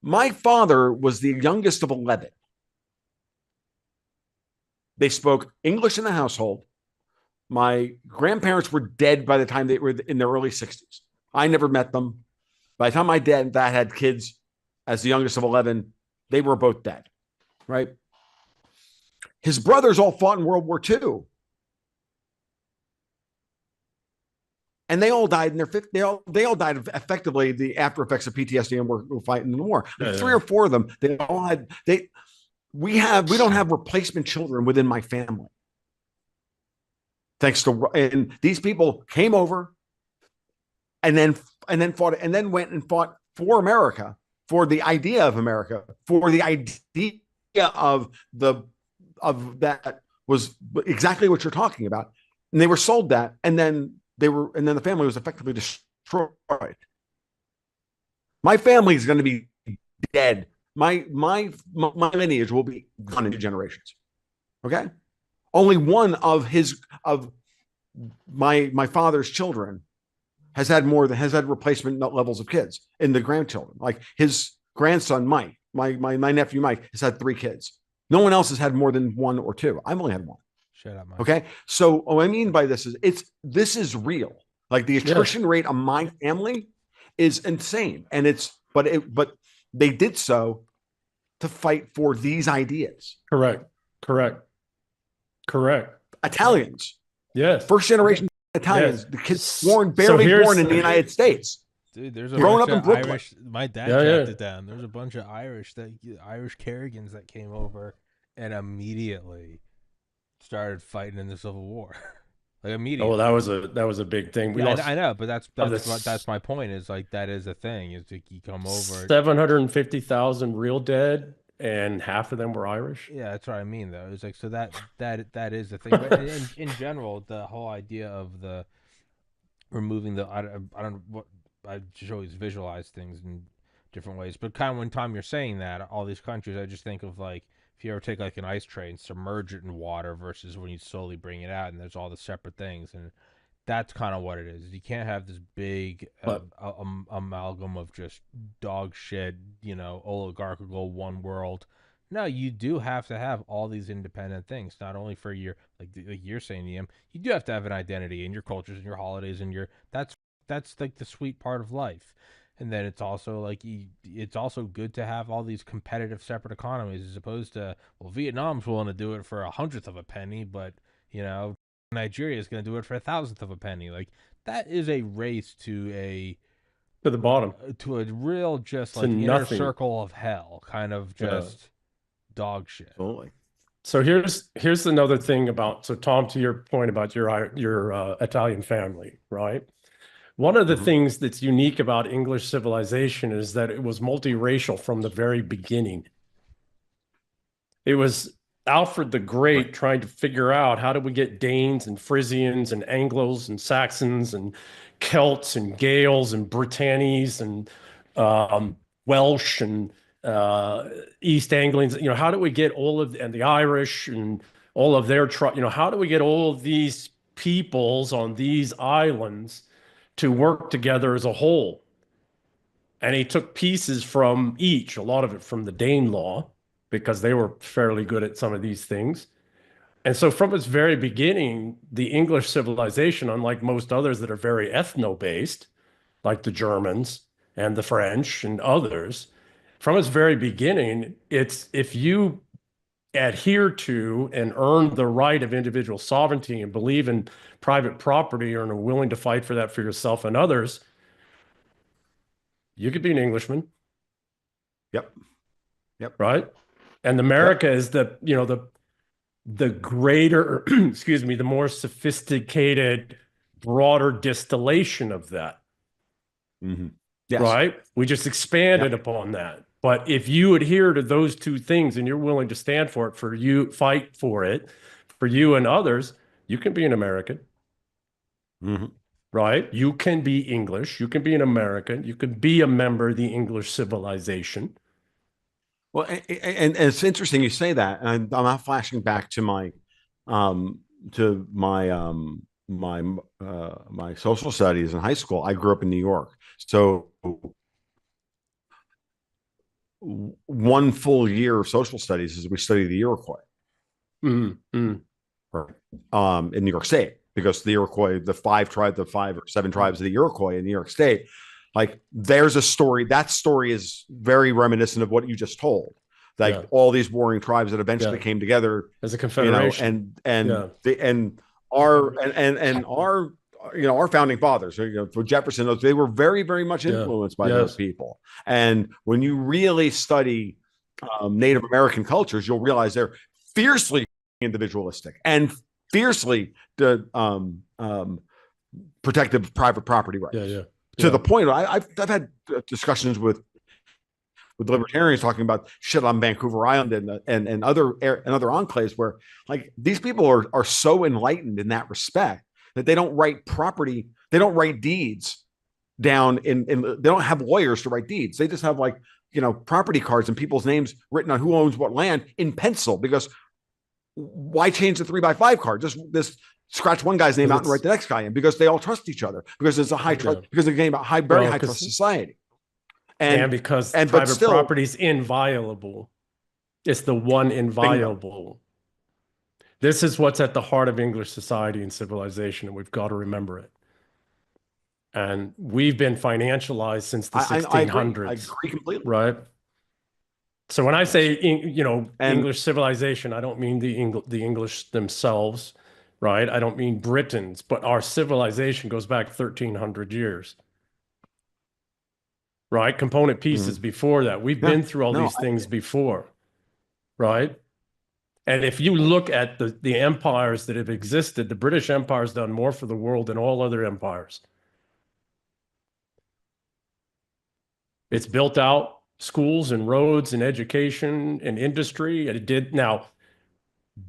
My father was the youngest of 11. They spoke English in the household. My grandparents were dead by the time they were in their early 60s. I never met them. By the time my dad and dad had kids, as the youngest of 11, they were both dead, right? His brothers all fought in World War II. And they all died in their fifth. They all died of effectively the after effects of PTSD and were fighting in the war. Like 3 or 4 of them, they all had we don't have replacement children within my family. Thanks to, and these people came over and then fought and then went and fought for America, for the idea of America, for the idea of that was exactly what you're talking about. And they were sold that, and then the family was effectively destroyed. My family is going to be dead. My lineage will be gone in 2 generations. Okay, only one of my father's children has had replacement levels of kids in the grandchildren. Like his grandson Mike, my nephew Mike has had 3 kids. No one else has had more than 1 or 2. I've only had 1. Shut up, Mike. Okay, so what I mean by this is this is real. Like the attrition rate on my family is insane, and but they did so to fight for these ideas. Correct. Italians, Yes. first generation Italians, Yes. The kids barely born in the United States. Dude, there's a Growing bunch up in of Brooklyn. Irish. My dad tracked it down. There's a bunch of Irish Carrigans that came over and immediately started fighting in the Civil War. Like immediately. Oh, that was a big thing. I know, but that's my point. Is like that is a thing. Is like you come over 750,000 real dead, and half of them were Irish. Yeah, that's what I mean, though. It's like so that is the thing. But in general, the whole idea of the removing the I don't what I just always visualize things in different ways. But kind of when Tom you're saying that all these countries, I just think of like if you ever take like an ice tray, submerge it in water versus when you slowly bring it out, and there's all the separate things, and that's kind of what it is. You can't have this big amalgam of just dog shit, oligarchical one world. No, you do have to have all these independent things, not only for your like you're saying, Ian, you do have to have an identity in your cultures and your holidays and your that's like the sweet part of life. And then it's also like it's also good to have all these competitive separate economies as opposed to Vietnam's willing to do it for 1/100th of a penny, but Nigeria is going to do it for 1,000th of a penny. Like that is a race to the bottom, to a real just to like inner nothing. circle of hell, kind of just dog shit. Totally. So here's another thing about Tom, to your point about your Italian family, right? One of the things that's unique about English civilization is that it was multiracial from the very beginning. It was Alfred the Great trying to figure out how do we get Danes and Frisians and Anglos and Saxons and Celts and Gales and Britannies and Welsh and East Anglians. How do we get and the Irish and all of their how do we get all of these peoples on these islands to work together as a whole? And he took pieces from each, a lot of it from the Danelaw, because they were fairly good at some of these things. And so from its very beginning, the English civilization, unlike most others that are very ethno-based, like the Germans and the French and others, from its very beginning, it's if you adhere to and earn the right of individual sovereignty and believe in private property and are willing to fight for that for yourself and others, you could be an Englishman. Yep. Right? And America is the greater, excuse me, the more sophisticated, broader distillation of that. Mm-hmm. Yes. Right? We just expanded upon that. But if you adhere to those 2 things and you're willing to stand for it, fight for it, for you and others, you can be an American. Mm-hmm. Right? You can be English. You can be an American. You can be a member of the English civilization. Well, and it's interesting you say that, and I'm not flashing back to my social studies in high school. I grew up in New York, so 1 full year of social studies is we studied the Iroquois, in New York State, because the Iroquois, the 5 or 7 tribes of the Iroquois in New York State. Like there's a story. That story is very reminiscent of what you just told. like Yeah. all these warring tribes that eventually Yeah. came together, As a you know, confederation. and Yeah. they and our you know, our founding fathers, you know, for Jefferson, they were very, very much Yeah. influenced by those Yes. people. And when you really study Native American cultures, you'll realize they're fiercely individualistic and fiercely protective of private property rights. Yeah. Yeah. To Yeah. the point, I've had discussions with libertarians talking about shit on Vancouver Island and other enclaves where like these people are so enlightened in that respect that they don't write property, they don't write deeds down in they don't have lawyers to write deeds. They just have like, you know, property cards and people's names written on who owns what land in pencil, because why change the 3x5 card? Just scratch one guy's name out and write the next guy in, because they all trust each other, because it's a high trust, because they're getting about very high trust society. And because private property is inviolable. It's the one inviolable. This is what's at the heart of English society and civilization, and we've got to remember it. And we've been financialized since the 1600s. I agree completely. Right? So when I say, you know, English civilization, I don't mean the English themselves, right? I don't mean Britons, but our civilization goes back 1,300 years. Right? Component pieces before that. We've been through all these things before, right? And if you look at the empires that have existed, the British Empire has done more for the world than all other empires. It's built out schools and roads and education and industry. And it did. Now,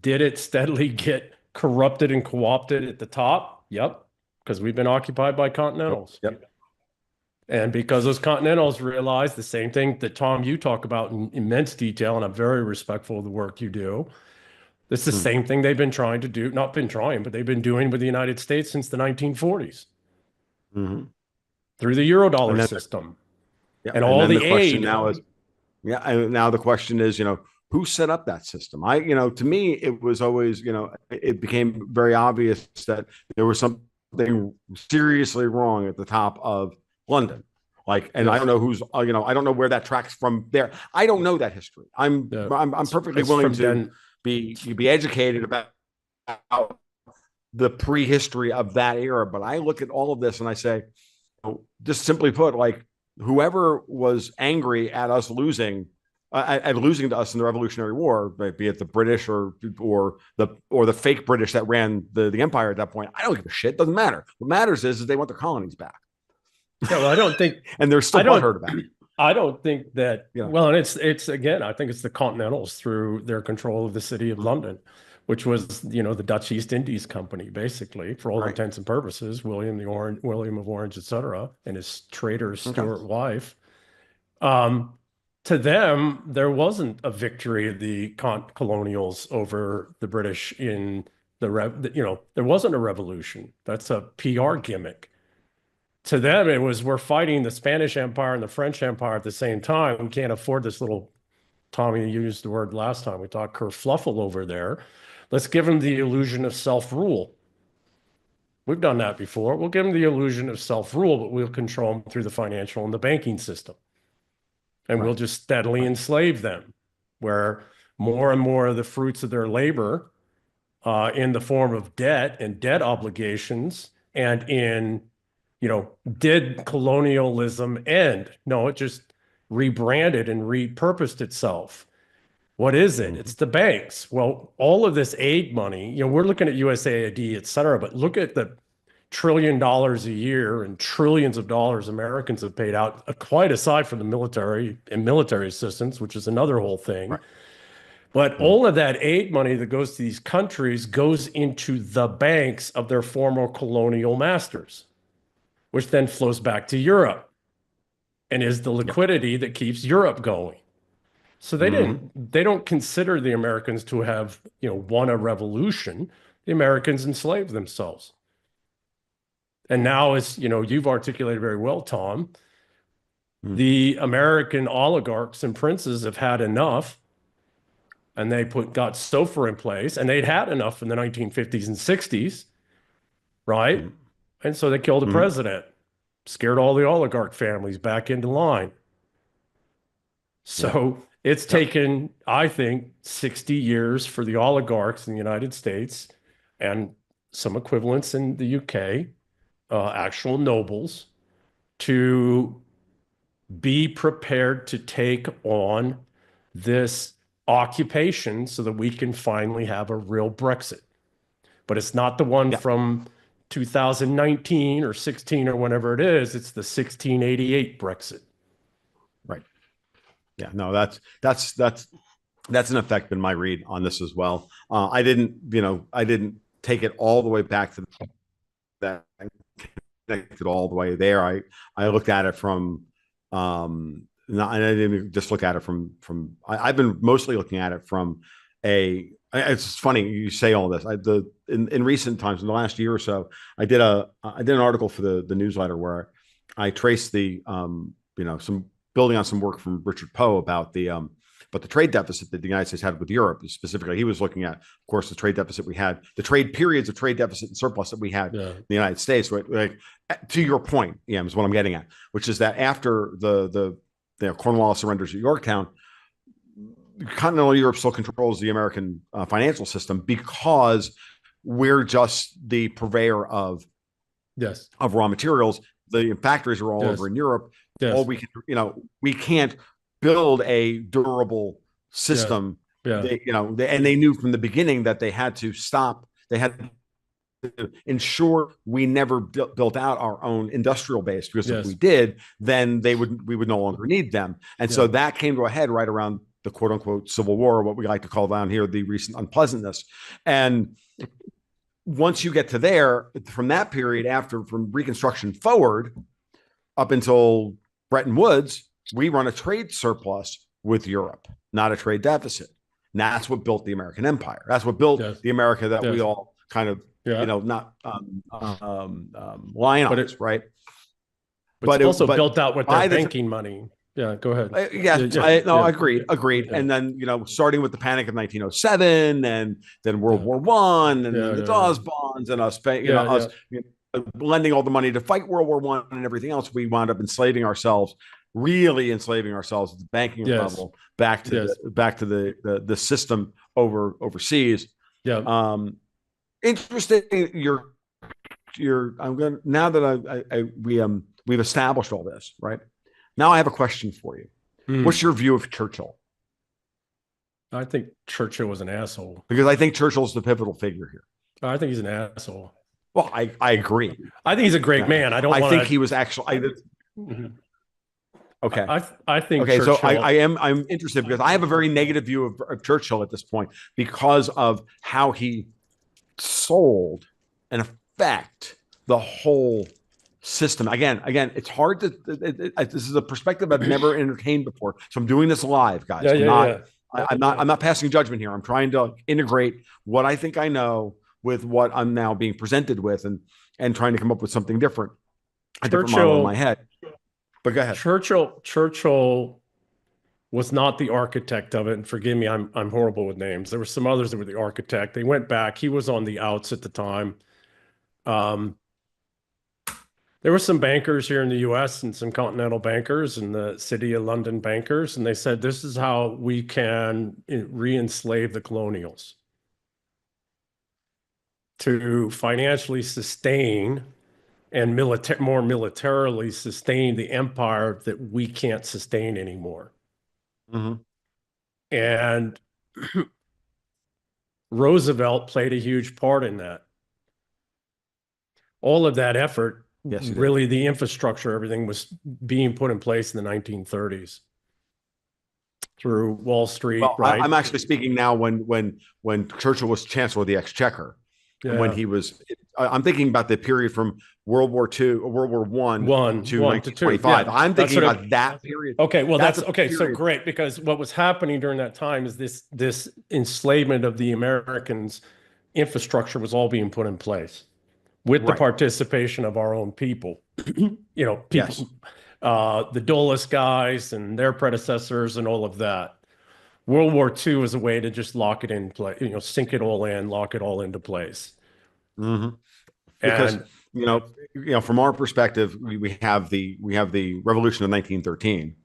did it steadily get corrupted and co-opted at the top? Yep. Because we've been occupied by continentals. Yep. And because those continentals realized the same thing that, Tom, you talk about in immense detail, and I'm very respectful of the work you do. It's the same thing they've been trying to do, not been trying, but they've been doing with the United States since the 1940s. Through the Eurodollar system. And all the aid. Now is, and now the question is, you know, who set up that system? You know, to me, it was always, you know, it became very obvious that there was something seriously wrong at the top of London. Like, and I don't know who's, you know, I don't know where that tracks from there. I don't know that history. I'm perfectly willing to be educated about the prehistory of that era. But I look at all of this and I say, just simply put, like, whoever was angry at us losing to us in the Revolutionary War, be it the British or the fake British that ran the empire at that point, I don't give a shit. Doesn't matter. What matters is they want their colonies back. Yeah, well, I don't think, and they're still butthurt about it. I don't think that. Yeah. Well, and it's again, I think it's the Continentals through their control of the city of London, which was, you know, the Dutch East Indies Company, basically, for all intents and purposes, William of Orange, etc., and his traitor Stuart wife. To them, there wasn't a victory of the colonials over the British in there wasn't a revolution. That's a PR gimmick. To them, it was, we're fighting the Spanish Empire and the French Empire at the same time. We can't afford this little, Tommy used the word last time, we talked kerfluffle over there. Let's give them the illusion of self-rule. We've done that before. We'll give them the illusion of self-rule, but we'll control them through the financial and the banking system. And we'll just steadily enslave them, where more and more of the fruits of their labor in the form of debt and debt obligations and in, you know, did colonialism end? No, it just rebranded and repurposed itself. What is it? It's the banks. Well, all of this aid money, you know, we're looking at USAID, et cetera, but look at the $1 trillion a year and trillions of dollars Americans have paid out, quite aside from the military and military assistance, which is another whole thing. But all of that aid money that goes to these countries goes into the banks of their former colonial masters, which then flows back to Europe and is the liquidity that keeps Europe going. So they don't consider the Americans to have, you know, won a revolution. The Americans enslaved themselves. And now, as you know, you've articulated very well, Tom, the American oligarchs and princes have had enough, and they got SOFR in place, and they'd had enough in the 1950s and 60s, right? And so they killed the president, scared all the oligarch families back into line. So It's taken, I think, 60 years for the oligarchs in the United States and some equivalents in the UK, actual nobles, to be prepared to take on this occupation so that we can finally have a real Brexit. But it's not the one from 2019 or 16 or whenever it is. It's the 1688 Brexit. Right. Yeah. No, that's in effect been my read on this as well. I didn't take it all the way back to that, connected all the way there. I looked at it from not, and I didn't just look at it from I've been mostly looking at it from a. It's funny you say all this. In recent times, in the last year or so, I did an article for the newsletter where I traced some building on some work from Richard Poe about the trade deficit that the United States had with Europe. Specifically, he was looking at, of course, the trade deficit we had, the trade periods of trade deficit and surplus that we had in the United States. Right? Like, to your point, is what I'm getting at, which is that after the Cornwallis surrenders at Yorktown, continental Europe still controls the American financial system because we're just the purveyor of raw materials. The factories are all over in Europe. All we can, we can't build a durable system. And they knew from the beginning that they had to stop. They had to ensure we never built out our own industrial base, because if we did, then we would no longer need them. And so that came to a head right around the quote unquote Civil War, what we like to call down here the recent unpleasantness. And once you get to there, from that period, from Reconstruction forward up until Bretton Woods, we run a trade surplus with Europe, not a trade deficit. And that's what built the American empire. That's what built the America that we all kind of, not line on, right? But it's also built out with their banking money. Yeah, go ahead. Agreed. Yeah. And then, starting with the Panic of 1907, and then World War One, and then the Dawes bonds, and us lending all the money to fight World War One and everything else, we wound up really enslaving ourselves at the banking level back to the system overseas. Interesting. I'm going now that we've established all this, right? Now I have a question for you. What's your view of Churchill? I think Churchill was an asshole. Because I think Churchill's the pivotal figure here. I think he's an asshole. Well, I agree. I think he's a great man. I think he was actually. Okay. I think. Okay, Churchill, so I'm interested because I have a very negative view of Churchill at this point because of how he sold, in effect, the whole system. Again, it's hard to. This is a perspective I've never entertained before, so I'm doing this live, guys. I'm not passing judgment here. I'm trying to integrate what I think I know with what I'm now being presented with, and trying to come up with something different, a different model in my head. But go ahead. Churchill was not the architect of it, and forgive me, I'm horrible with names. There were some others that were the architect. They went back. He was on the outs at the time. There were some bankers here in the U.S. and some continental bankers and the City of London bankers, and they said, this is how we can re-enslave the colonials, to financially sustain and more militarily sustain the empire that we can't sustain anymore. And Roosevelt played a huge part in that. All of that effort, really the infrastructure, everything was being put in place in the 1930s through Wall Street. Well, right? I'm actually speaking now when Churchill was Chancellor of the Exchequer. When he was, I'm thinking about the period from World War II, or World War One to 1925. I'm thinking about that period. Okay, well, that's okay. So great, because what was happening during that time is this enslavement of the Americans. Infrastructure was all being put in place with the participation of our own people. The Dulles guys and their predecessors and all of that. World War II was a way to just lock it in place, sink it all in, lock it all into place. Because from our perspective, we have the Revolution of 1913.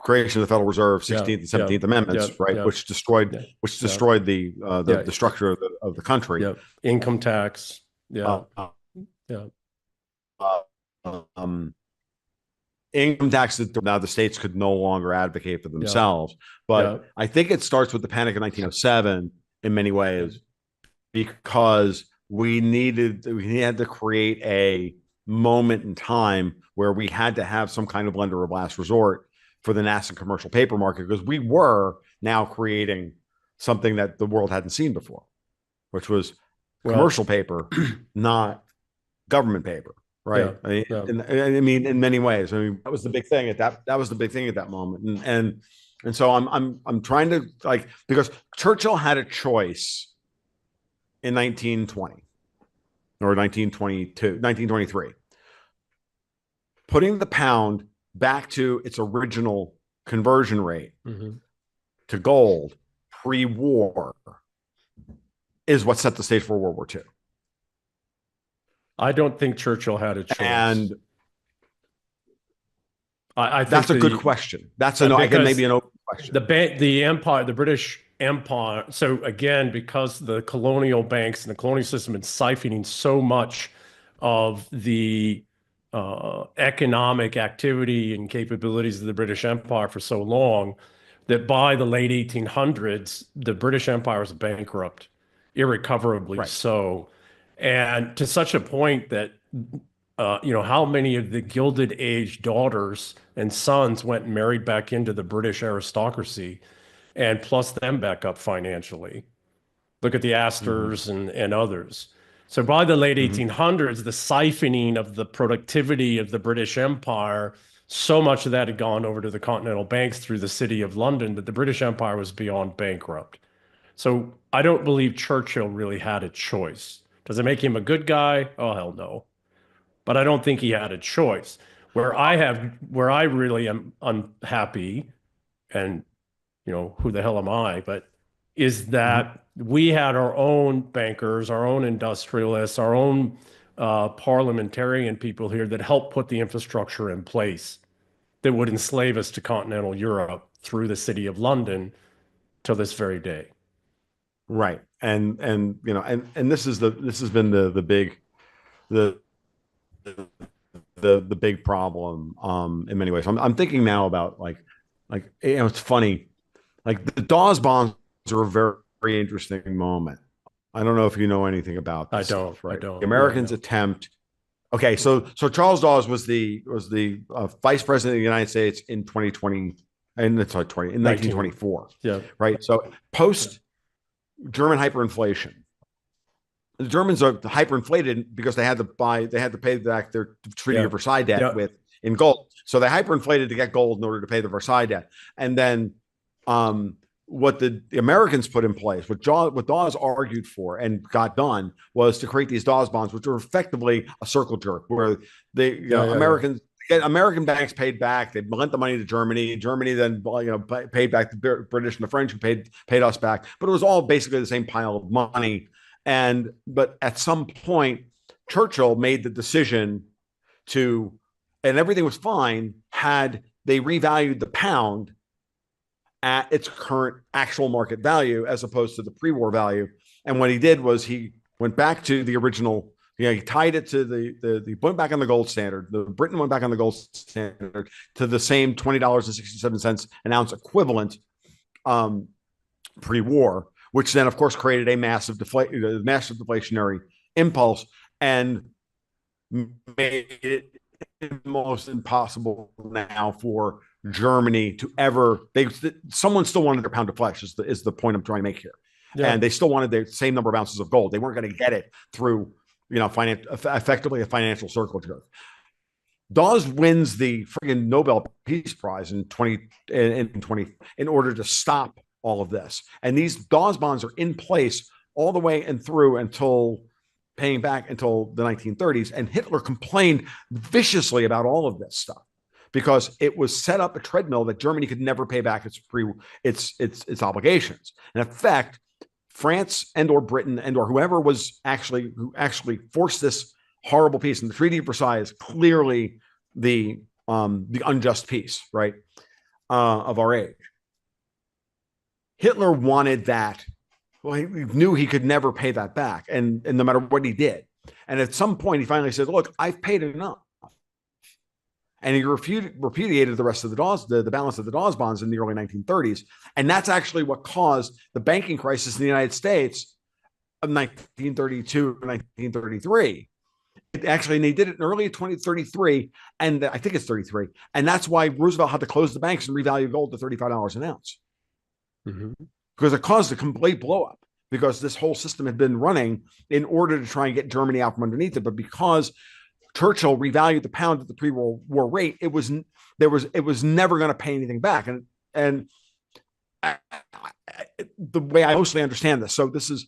creation of the Federal Reserve, 16th and 17th Amendments, right, which destroyed the structure of the country. Income tax. Income tax that now the states could no longer advocate for themselves. But I think it starts with the Panic of 1907 in many ways, because we had to create a moment in time where we had to have some kind of lender of last resort for the nascent commercial paper market, because we were now creating something that the world hadn't seen before, which was commercial paper, not government paper. Right. I mean, in many ways, I mean, that was the big thing at that moment. And so I'm trying to, like, because Churchill had a choice in 1920 or 1923, putting the pound back to its original conversion rate to gold pre-war is what set the stage for World War II. I don't think Churchill had a choice. And I think that's a good question. That's maybe an open question. The empire, the British Empire. So again, because the colonial banks and the colonial system had siphoning so much of the economic activity and capabilities of the British Empire for so long, that by the late 1800s, the British Empire was bankrupt, irrecoverably so. And to such a point that, how many of the Gilded Age daughters and sons went and married back into the British aristocracy and plus them back up financially. Look at the Astors and others. So by the late 1800s, the siphoning of the productivity of the British Empire, so much of that had gone over to the continental banks through the city of London that the British Empire was beyond bankrupt. So I don't believe Churchill really had a choice. Does it make him a good guy? Oh, hell no. But I don't think he had a choice. Where I really am unhappy, and who the hell am I, but is that we had our own bankers, our own industrialists, our own parliamentarian people here that helped put the infrastructure in place that would enslave us to continental Europe through the city of London till this very day. Right. And this has been the big problem in many ways. I'm thinking now about like it's funny, like the Dawes bonds are a very, very interesting moment. I don't know if you know anything about this. I don't. The Americans attempt. Okay, so Charles Dawes was the vice president of the United States in 2020, in 1924. Yeah. Right. So post German hyperinflation. The Germans are hyperinflated because they had to pay back their Treaty of Versailles debt in gold. So they hyperinflated to get gold in order to pay the Versailles debt. And then what the Americans put in place, what Dawes argued for and got done, was to create these Dawes bonds, which were effectively a circle jerk, where American banks paid back. They lent the money to Germany. Germany then paid back the British and the French, who paid us back. But it was all basically the same pile of money. But at some point, Churchill made the decision and everything was fine had they revalued the pound at its current actual market value as opposed to the pre-war value. And what he did was he went back to the original. He tied it to the went back on the gold standard. Britain went back on the gold standard to the same $20.67 an ounce equivalent pre-war, which then, of course, created a massive deflationary impulse and made it almost impossible now for Germany to ever. Someone still wanted their pound of flesh. Is the point I'm trying to make here, and they still wanted the same number of ounces of gold. They weren't going to get it through effectively a financial circle jerk. Dawes wins the friggin' Nobel Peace Prize in order to stop all of this. And these Dawes bonds are in place all the way and through until paying back until the 1930s. And Hitler complained viciously about all of this stuff because it was set up a treadmill that Germany could never pay back its obligations. In effect, France or Britain or whoever who actually forced this horrible peace, and the Treaty of Versailles is clearly the unjust peace, right? of our age. Hitler wanted that. Well, he knew he could never pay that back, and no matter what he did. And at some point, he finally said, "Look, I've paid enough." And he repudiated the rest of the Dawes, the balance of the Dawes bonds in the early 1930s. And that's actually what caused the banking crisis in the United States of 1932 and 1933. Actually, and they did it in early 2033, and I think it's 33. And that's why Roosevelt had to close the banks and revalue gold to $35 an ounce. Because it caused a complete blow up, because this whole system had been running in order to try and get Germany out from underneath it. But because Churchill revalued the pound at the pre-World War rate, it was never going to pay anything back. And the way I mostly understand this, so this is,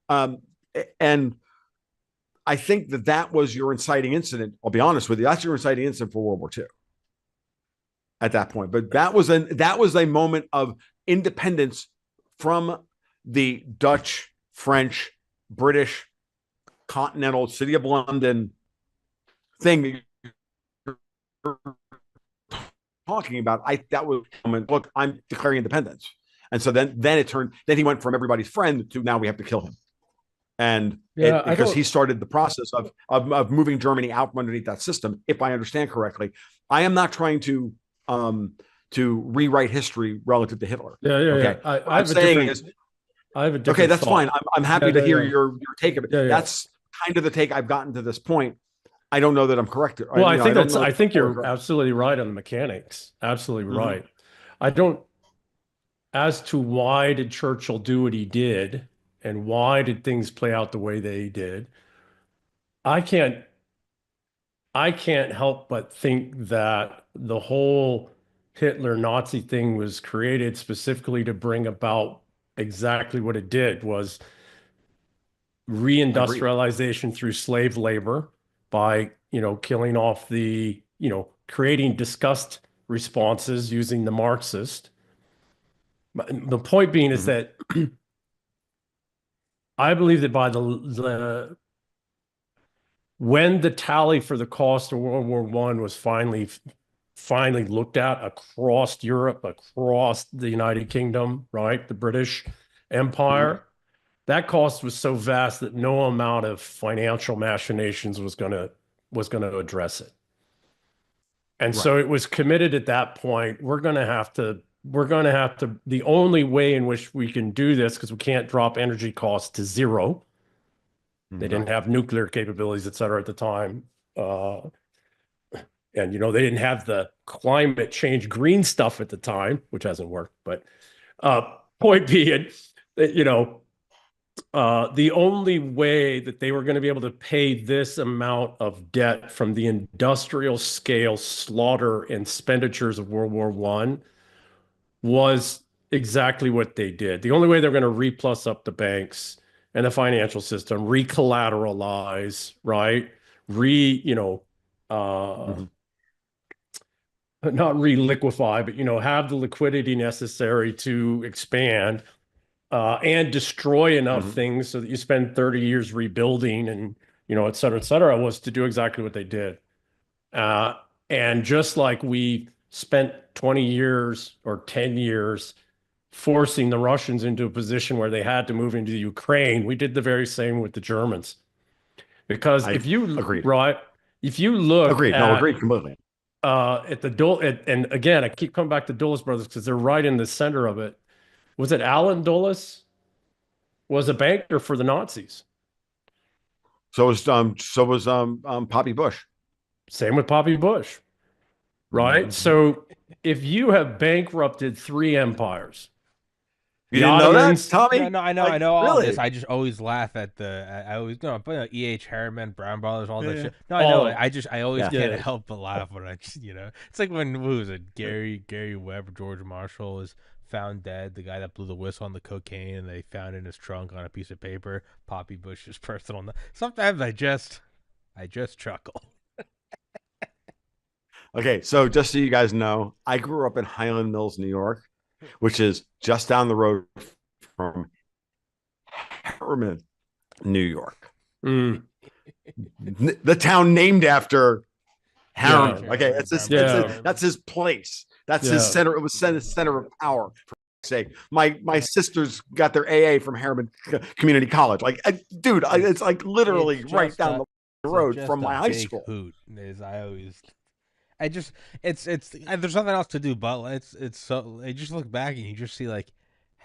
and I think that was your inciting incident. I'll be honest with you, that's your inciting incident for World War II at that point. But that was a moment of independence from the Dutch, French, British, continental City of London thing you're talking about. That was, look, I'm declaring independence. And so then he went from everybody's friend to now we have to kill him. And because he started the process of moving Germany out from underneath that system, if I understand correctly. I am not trying to rewrite history relative to Hitler. Okay. I have a different okay, that's thought. fine. I'm happy to hear your take of it. That's kind of the take I've gotten to this point. I don't know that I'm correct. Well, I think you're absolutely right on the mechanics. Absolutely right. I don't, as to why did Churchill do what he did and why did things play out the way they did, I can't help but think that the whole Hitler Nazi thing was created specifically to bring about exactly what it did, was reindustrialization through slave labor by, killing off the, creating disgust responses using the Marxist. The point being is that I believe that by when the tally for the cost of World War I was finally looked at across Europe, across the United Kingdom, right, the British Empire, that cost was so vast that no amount of financial machinations was going to address it. And so it was committed at that point. We're going to have to, the only way in which we can do this, because we can't drop energy costs to zero. They didn't have nuclear capabilities, et cetera, at the time. And, they didn't have the climate change green stuff at the time, which hasn't worked. But point being, that, the only way that they were going to be able to pay this amount of debt from the industrial scale slaughter and expenditures of World War I was exactly what they did. The only way they're going to re-plus up the banks and the financial system, re-collateralize, right? Not re-liquefy, but, have the liquidity necessary to expand and destroy enough things so that you spend 30 years rebuilding and, et cetera, was to do exactly what they did. And just like we spent 20 years or 10 years forcing the Russians into a position where they had to move into the Ukraine, we did the very same with the Germans. Because if you look agreed completely. At the and again, I keep coming back to Dulles brothers because they're right in the center of it. Was it Allen Dulles was a banker for the Nazis? So was Poppy Bush. Same with Poppy Bush, right? So if you have bankrupted three empires, you didn't know that, Tommy? No, I know all this. I just always laugh at I always E.H. Harriman, Brown Brothers, all that shit. No, I know. I always can't help but laugh when I just it's like when who was it? Gary Webb, George Marshall was found dead. The guy that blew the whistle on the cocaine, and they found in his trunk on a piece of paper Poppy Bush's personal. Sometimes I just chuckle. Okay, so just so you guys know, I grew up in Highland Mills, New York, which is just down the road from Harriman, New York. The town named after Harriman. Okay, that's his place. That's his center. It was his center of power. For sake, my sisters got their AA from Harriman Community College. Like, dude, it's like literally right down the road from my high school. Hoot is there's nothing else to do but it's so I just look back and you just see like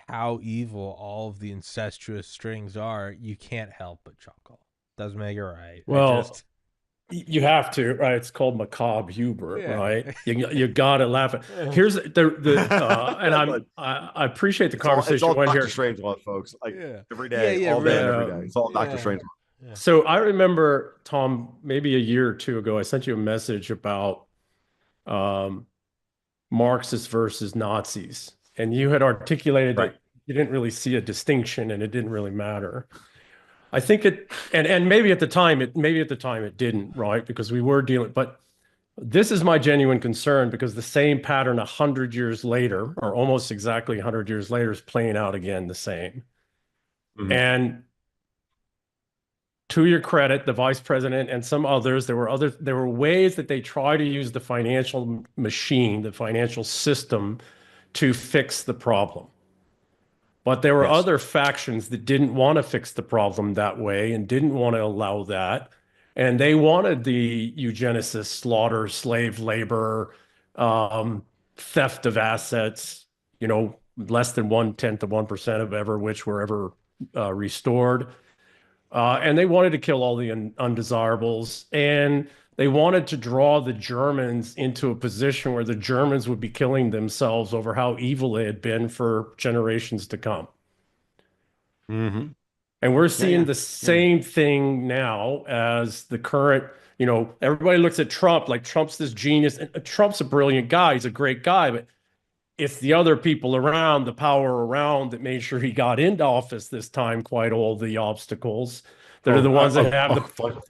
how evil all of the incestuous strings are. You can't help but chuckle. Doesn't make it right. Well, you have to, right? It's called macabre humor, right? You gotta laugh at. Here's and I appreciate the conversation. It's all Dr. Strangelove, folks. Like every day, all day, every day. It's all Dr. Strangelove. Yeah. So I remember, Tom, maybe a year or two ago, I sent you a message about Marxists versus Nazis, and you had articulated that you didn't really see a distinction, and it didn't really matter. I think and maybe at the time it didn't, right? Because we were dealing, but this is my genuine concern, because the same pattern 100 years later, or almost exactly 100 years later, is playing out again the same. And to your credit, the vice president and some others, there were ways that they try to use the financial machine, the financial system, to fix the problem. But there were other factions that didn't want to fix the problem that way and didn't want to allow that. And they wanted the eugenicist, slaughter, slave labor, theft of assets, less than 1/10 of 1% of ever which were ever restored. And they wanted to kill all the undesirables. And they wanted to draw the Germans into a position where the Germans would be killing themselves over how evil they had been for generations to come. And we're seeing the same thing now as the current, everybody looks at Trump like Trump's this genius. And Trump's a brilliant guy. He's a great guy, but it's the other people around, the power around, that made sure he got into office this time, quite all the obstacles. That are the ones that have the...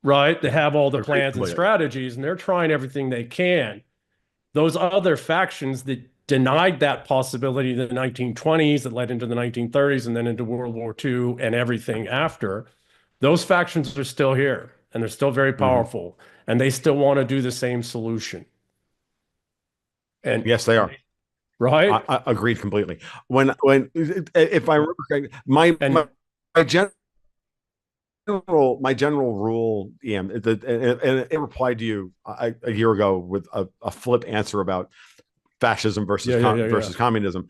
Right? They have all the plans and strategies, and they're trying everything they can. Those other factions that denied that possibility in the 1920s, that led into the 1930s, and then into World War II and everything after, those factions are still here, and they're still very powerful, and they still want to do the same solution. And yes, they are. Right? I agreed completely. If I remember correctly, my general rule, Ian, and it replied to you a year ago with a flip answer about fascism versus communism.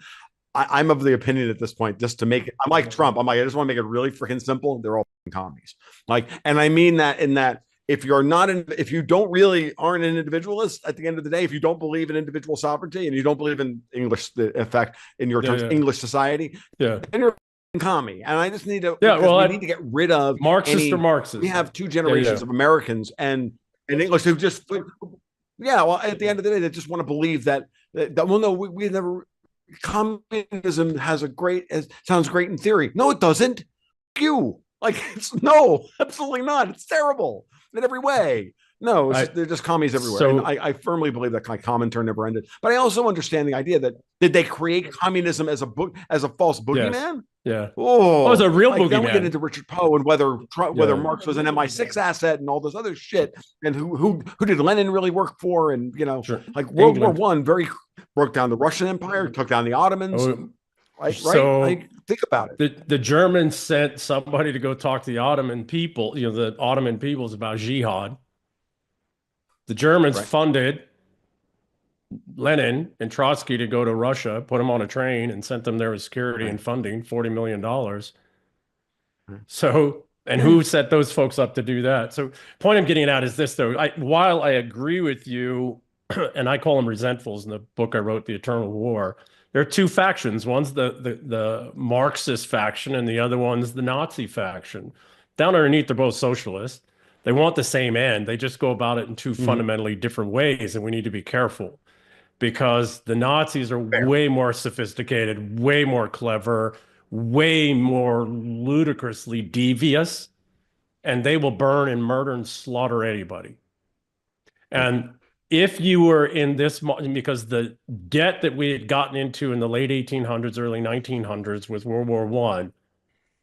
I'm of the opinion at this point, just to make it, I'm like Trump. I'm like, I just want to make it really freaking simple. They're all commies. Like, and I mean that in that if you don't really aren't an individualist at the end of the day, if you don't believe in individual sovereignty and you don't believe in English, in fact, in your terms, English society, then you're commie. And I just need to, we need to get rid of Marxist or Marxist. We have two generations of Americans and English who just, at the end of the day, they just want to believe that well, no, we never, communism sounds great in theory. No, it doesn't. No, absolutely not. It's terrible in every way. No, they're just commies everywhere. So, and I firmly believe that common turn never ended. But I also understand the idea that did they create communism as a false boogeyman? Yeah. Oh, it was a real boogeyman. Then we get into Richard Poe and whether Marx was an MI6 asset and all this other shit, and who did Lenin really work for? And like World War I broke down the Russian Empire, took down the Ottomans. Right? Like, think about it. The Germans sent somebody to go talk to the Ottoman people. The Ottoman peoples about jihad. The Germans funded Lenin and Trotsky to go to Russia, put them on a train, and sent them there with security and funding, $40 million. So, and who set those folks up to do that? So, point I'm getting at is this, though. While I agree with you, and I call them resentfuls in the book I wrote, The Eternal War, there are two factions. One's the Marxist faction, and the other one's the Nazi faction. Down underneath, they're both socialists. They want the same end. They just go about it in two fundamentally different ways, and we need to be careful because the Nazis are way more sophisticated, way more clever, way more ludicrously devious, and they will burn and murder and slaughter anybody. And if you were in this, because the debt that we had gotten into in the late 1800s, early 1900s with World War I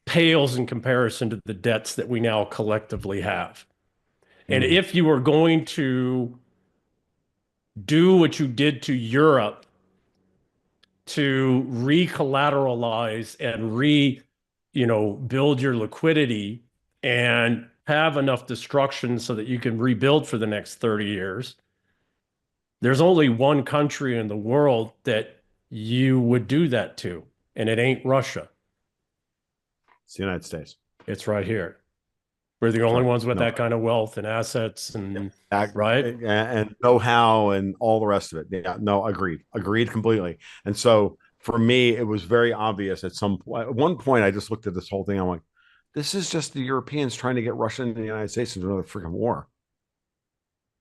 pales in comparison to the debts that we now collectively have. And if you were going to do what you did to Europe to re-collateralize and build your liquidity and have enough destruction so that you can rebuild for the next 30 years. There's only one country in the world that you would do that to, and it ain't Russia. It's the United States. It's right here. We're the only ones with that kind of wealth and assets and right and know-how and all the rest of it. Yeah, no, agreed completely. And so for me, it was very obvious at one point. I just looked at this whole thing. I'm like, this is just the Europeans trying to get Russia and the United States into another freaking war.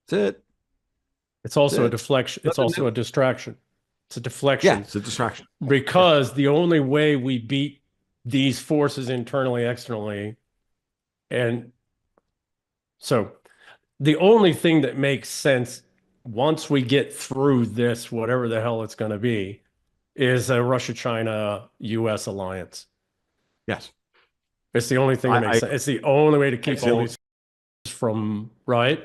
That's it. It's also a deflection. It's also a distraction. It's a deflection. Yeah, it's a distraction. Because the only way we beat these forces internally, externally, and so the only thing that makes sense once we get through this, whatever the hell it's going to be, is a Russia-China-US alliance. Yes. It's the only thing that makes sense. It's the only way to keep all these from, right?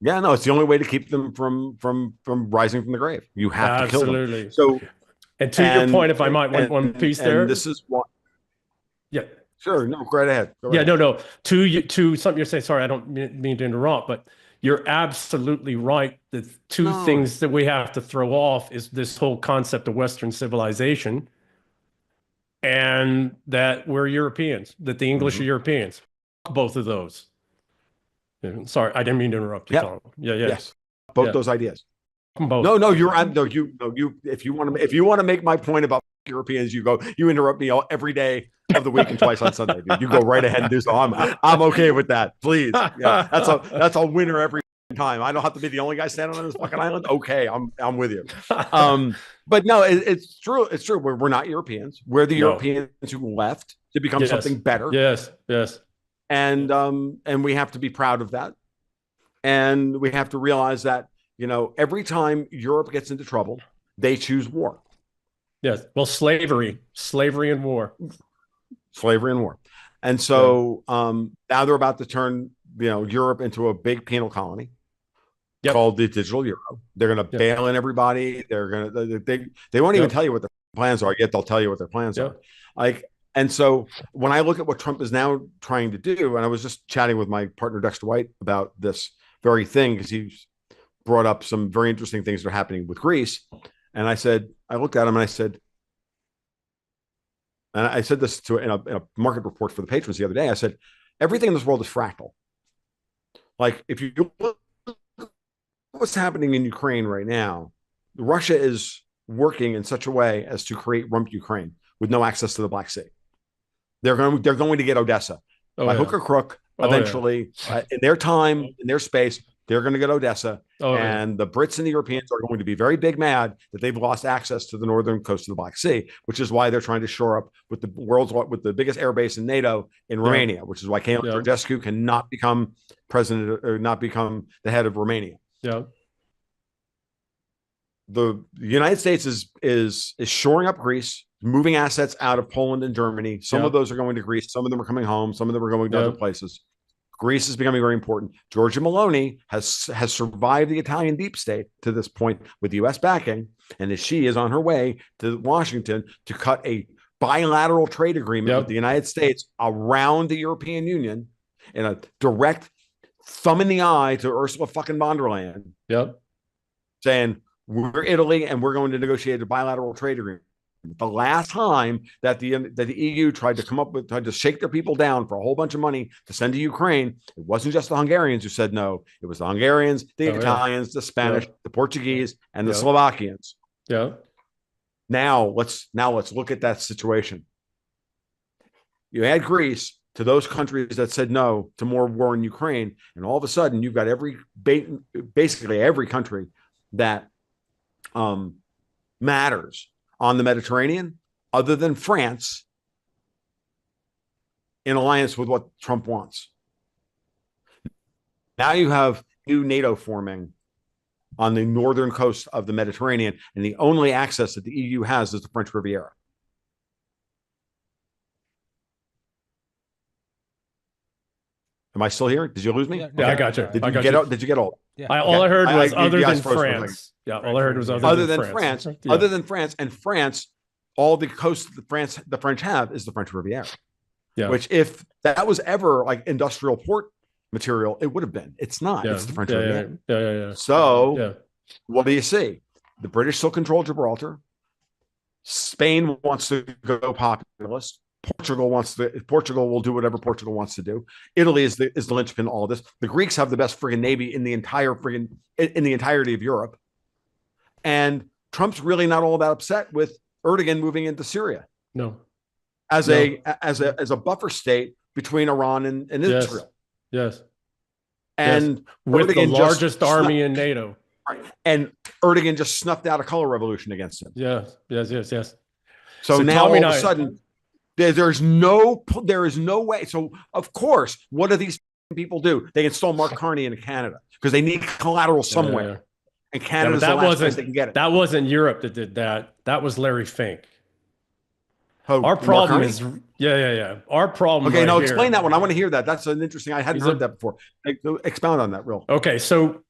Yeah, no, it's the only way to keep them from rising from the grave. You have to kill them. Absolutely. So, and to your point, if I might, one piece there. And this is what. Yeah. Sure. No, go right ahead. Go right yeah. ahead. No. To something you're saying. Sorry, I don't mean to interrupt, but you're absolutely right. The two things that we have to throw off is this whole concept of Western civilization, and that we're Europeans. That the English are Europeans. Both of those. Sorry, I didn't mean to interrupt you, Tom. Yeah. Yes. Both those ideas. Both. No, you. If you want to make my point about Europeans, you interrupt me every day of the week and twice on Sunday, dude. You go right ahead and do so. I'm okay with that. Please. Yeah, that's a winner every time. I don't have to be the only guy standing on this fucking island. Okay, I'm with you. But no, it's true. It's true. We're not Europeans. We're the Europeans who left to become something better. Yes. And we have to be proud of that. And we have to realize that, every time Europe gets into trouble, they choose war. Yes. Well, slavery and war. And so now they're about to turn, Europe into a big penal colony called the digital euro. They're going to bail in everybody. They're going to, they won't even tell you what their plans are, yet they'll tell you what their plans are. And so when I look at what Trump is now trying to do, and I was just chatting with my partner, Dexter White, about this very thing, because he's brought up some very interesting things that are happening with Greece. And I looked at him and I said this in a market report for the patrons the other day. I said, everything in this world is fractal. Like, if you look at what's happening in Ukraine right now, Russia is working in such a way as to create rump Ukraine with no access to the Black Sea. They're going to get Odessa by hook or crook. Eventually, in their time, in their space, they're going to get Odessa. And the Brits and the Europeans are going to be very big mad that they've lost access to the northern coast of the Black Sea, which is why they're trying to shore up with the biggest air base in NATO in Romania, which is why Kemal Georgescu cannot become president or not become the head of Romania. Yeah. The United States is shoring up Greece, moving assets out of Poland and Germany. Some of those are going to Greece. Some of them are coming home. Some of them are going to other places. Greece is becoming very important. Giorgia Meloni has survived the Italian deep state to this point with U.S. backing, and she is on her way to Washington to cut a bilateral trade agreement with the United States around the European Union in a direct thumb in the eye to Ursula fucking von der Leyen. Saying, we're Italy and we're going to negotiate a bilateral trade agreement. The last time that the EU tried to shake their people down for a whole bunch of money to send to Ukraine, it wasn't just the Hungarians who said no. It was the Hungarians, the Italians, the Spanish, the Portuguese, and the Slovakians. Now let's look at that situation. You add Greece to those countries that said no to more war in Ukraine, and all of a sudden you've got basically every country that matters on the Mediterranean, other than France, in alliance with what Trump wants. Now you have new NATO forming on the northern coast of the Mediterranean, and the only access that the EU has is the French Riviera. Am I still here? Did you lose me? Yeah, Yeah, I got you. Did I you got get you. out? Did you get old? Yeah. All I heard was you other guys than froze for a second. France. Yeah, all I heard was other than France. Yeah. Other than France, and France, all the coast that the French have is the French Riviera. Yeah. Which, if that was ever like industrial port material, it would have been. It's not. Yeah. It's the French Yeah, Riviera. yeah. So, Yeah. what do you see? The British still control Gibraltar. Spain wants to go populist. Portugal will do whatever Portugal wants to do. Italy is the linchpin in all of this. The Greeks have the best friggin' navy in the entirety of Europe. And Trump's really not all that upset with Erdogan moving into Syria. No. As a buffer state between Iran and Israel. Yes. And with Erdogan the largest army in NATO. And Erdogan just snuffed out a color revolution against him. Yes. So now all of a sudden, there is no way. So of course, what do these people do? They install Mark Carney into Canada because they need collateral somewhere. Yeah. And Canada's the last place they can get it. That wasn't Europe that did that. That was Larry Fink. Oh, our problem is Our problem. Okay, now here, explain that one. I want to hear that. That's an interesting. I hadn't heard that before. Expound on that, real. Okay, so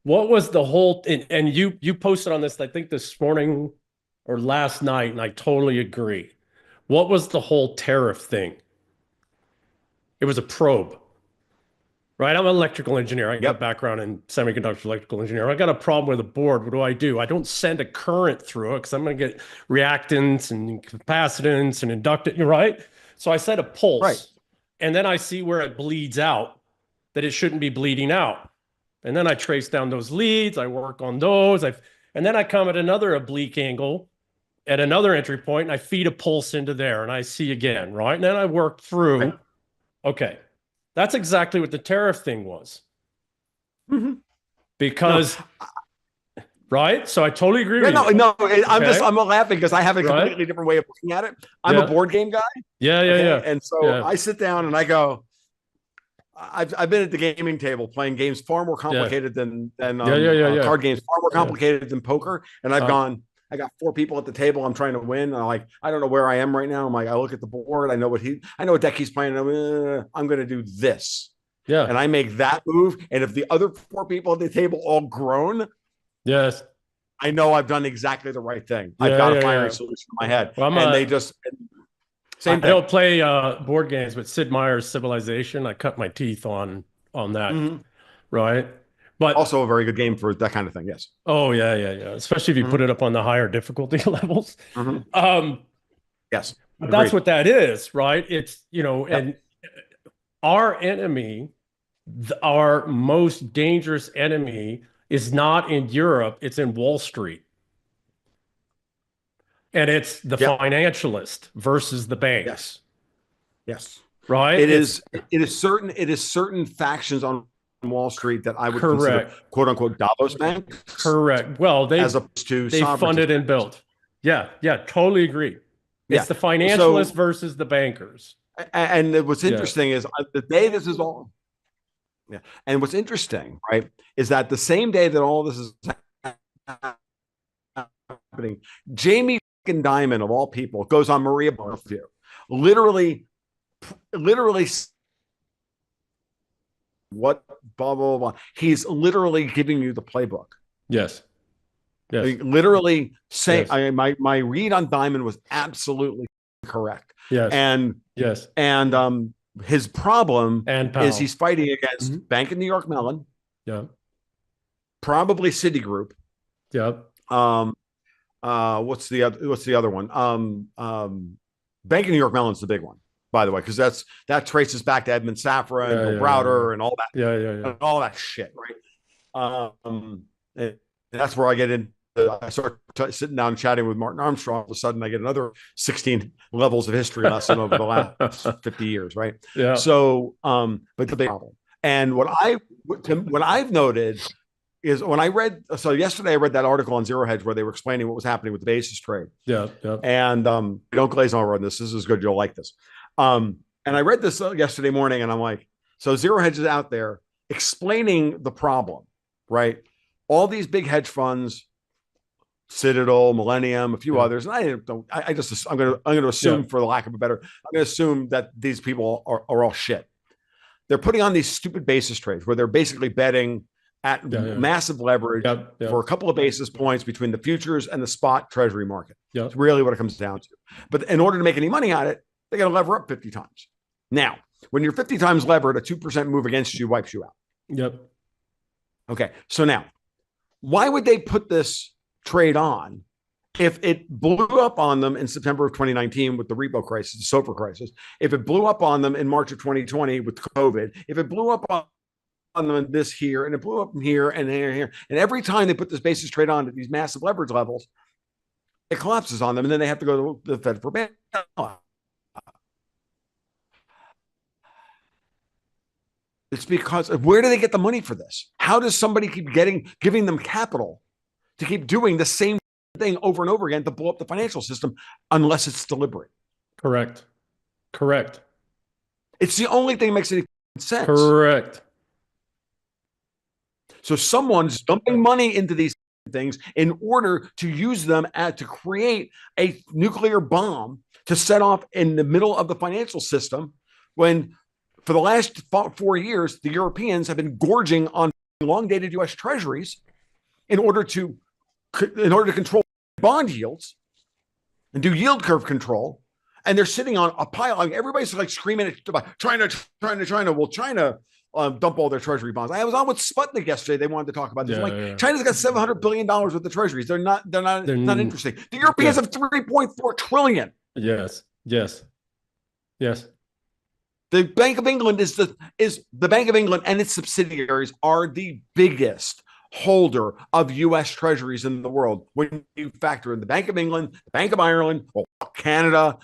what was the whole? And you posted on this, I think this morning or last night, and I totally agree. What was the whole tariff thing? It was a probe, right? I'm an electrical engineer. I got a background in semiconductor electrical engineer. I got a problem with a board. What do? I don't send a current through it because I'm going to get reactance and capacitance and inductance, right? So I set a pulse, and then I see where it bleeds out, that it shouldn't be bleeding out. And then I trace down those leads. I work on those. And then I come at another oblique angle at another entry point, and I feed a pulse into there, and I see again, right? And then I work through. Right. Okay. That's exactly what the tariff thing was. Mm-hmm. Because, right? So I totally agree with you. No, I'm laughing because I have a completely different way of looking at it. I'm a board game guy. Yeah. And so I sit down and I go, I've been at the gaming table playing games far more complicated than card games, far more complicated than poker. And I've gone, I got 4 people at the table. I'm trying to win. And I'm like, I don't know where I am right now. I'm like, I look at the board. I know what deck he's playing. I'm going to do this. Yeah. And I make that move. And if the other 4 people at the table all groan, yes, I know I've done exactly the right thing. I've got a firing solution in my head. Well, they just same thing. I don't play board games, but Sid Meier's Civilization, I cut my teeth on that. Right. But also a very good game for that kind of thing. Yes. Oh yeah. Especially if you put it up on the higher difficulty levels. Yes. But that's what that is, right? It's, and our enemy, our most dangerous enemy is not in Europe, it's in Wall Street. And it's the financialist versus the banks. Yes. Right? It is certain factions on Wall Street that I would consider quote unquote Davos banks. Correct. Well, as opposed to they funded and built. Yeah, totally agree. It's the financialists versus the bankers. And what's interesting is the day this is all. Yeah. And what's interesting, right, is that the same day that all this is happening, Jamie Dimon, of all people, goes on Maria Bonfim, literally what blah blah blah. He's literally giving you the playbook. Yes. Literally saying, my read on Dimon was absolutely correct. Yes. And his problem is he's fighting against Bank of New York Mellon. Yeah. Probably Citigroup. Yep. What's the other one? Bank of New York Mellon's the big one, by the way, because that traces back to Edmund Safra and Bill Browder and all that. Yeah. And all that shit, right? And that's where I get in. I start sitting down and chatting with Martin Armstrong. All of a sudden, I get another 16 levels of history lesson over the last 50 years, right? Yeah. So, but the big problem, and what I've noted is when I read. So yesterday, I read that article on Zero Hedge where they were explaining what was happening with the basis trade. Yeah. And don't glaze over on this. This is good. You'll like this. And I read this yesterday morning, and I'm like, so Zero Hedge is out there explaining the problem, right? All these big hedge funds. Citadel, Millennium, a few others, and I'm going to assume, for the lack of a better, I'm going to assume that these people are all shit. they're putting on these stupid basis trades where they're basically betting at massive leverage for a couple of basis points between the futures and the spot treasury market. It's really what it comes down to. But in order to make any money on it, they got to lever up 50 times. Now, when you're 50 times levered, a 2% move against you wipes you out. Okay. So now, why would they put this trade on if it blew up on them in September of 2019 with the repo crisis, the SOFR crisis, if it blew up on them in March of 2020 with COVID, if it blew up on them this here, and it blew up here and here, and every time they put this basis trade on at these massive leverage levels, it collapses on them, and then they have to go to the Fed for bailout. It's because where do they get the money for this? How does somebody keep giving them capital to keep doing the same thing over and over again to blow up the financial system unless it's deliberate? Correct. It's the only thing that makes any sense. Correct. So someone's dumping money into these things in order to use them to create a nuclear bomb to set off in the middle of the financial system when for the last 4 years, the Europeans have been gorging on long-dated U.S. treasuries in order to control bond yields and do yield curve control. And they're sitting on a pile. I mean, everybody's like screaming at China. Well, China dump all their treasury bonds. I was on with Sputnik yesterday. They wanted to talk about this. China's got $700 billion worth of treasuries. They're not interesting. The Europeans have $3.4 trillion. Yes. The Bank of England is the Bank of England and its subsidiaries are the biggest holder of U.S. treasuries in the world. When you factor in the Bank of England, the Bank of Ireland, Canada,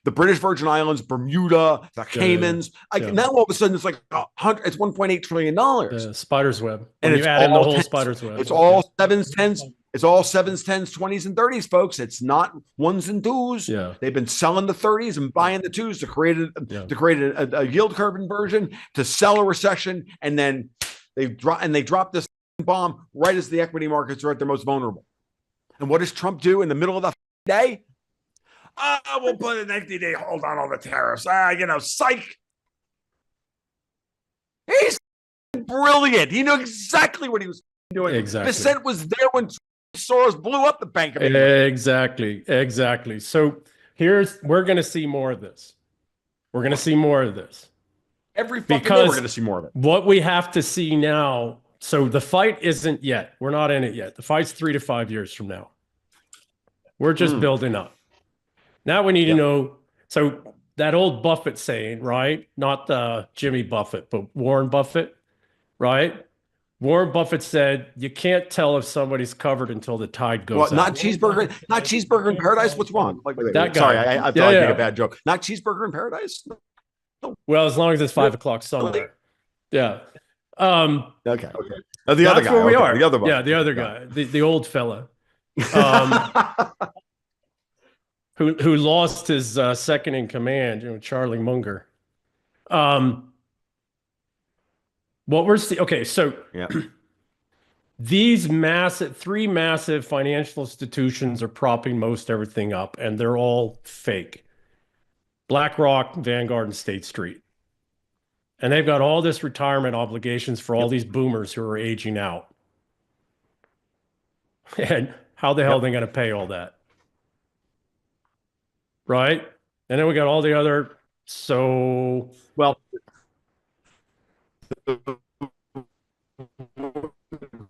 the British Virgin Islands, Bermuda, the Caymans. Now all of a sudden it's like it's $1.8 trillion. Spider's web. And you add in the whole spider's web. It's all sevens, tens. It's all sevens, tens, 20s, and 30s, folks. It's not ones and twos. They've been selling the 30s and buying the twos to create a yield curve inversion, to sell a recession, and then they drop this bomb right as the equity markets are at their most vulnerable. And what does Trump do in the middle of the day? We'll put an 90-day hold on all the tariffs. Psych. He's brilliant. He knew exactly what he was doing. Exactly. Dissent was there when Soros blew up the Bank of England. Exactly. So we're going to see more of this. Every fucking day we're going to see more of it. What we have to see now. So the fight isn't yet. We're not in it yet. The fight's 3 to 5 years from now. We're just building up. Now we need to know. So that old Buffett saying, right? Not Jimmy Buffett, but Warren Buffett, right? Warren Buffett said, "You can't tell if somebody's covered until the tide goes out." Not cheeseburger in paradise. What's wrong? That guy. Sorry, I thought I'd make a bad joke. Not cheeseburger in paradise. No. Well, as long as it's 5 o'clock somewhere. Yeah. Okay. The other guy. Where we are. The other one. Yeah, the other guy, the old fella, who lost his second in command, Charlie Munger. What we're seeing. Okay, so these three massive financial institutions are propping most everything up, and they're all fake. BlackRock, Vanguard, and State Street. And they've got all this retirement obligations for all these boomers who are aging out. And how the hell are they going to pay all that? Right? And then we got all the other, the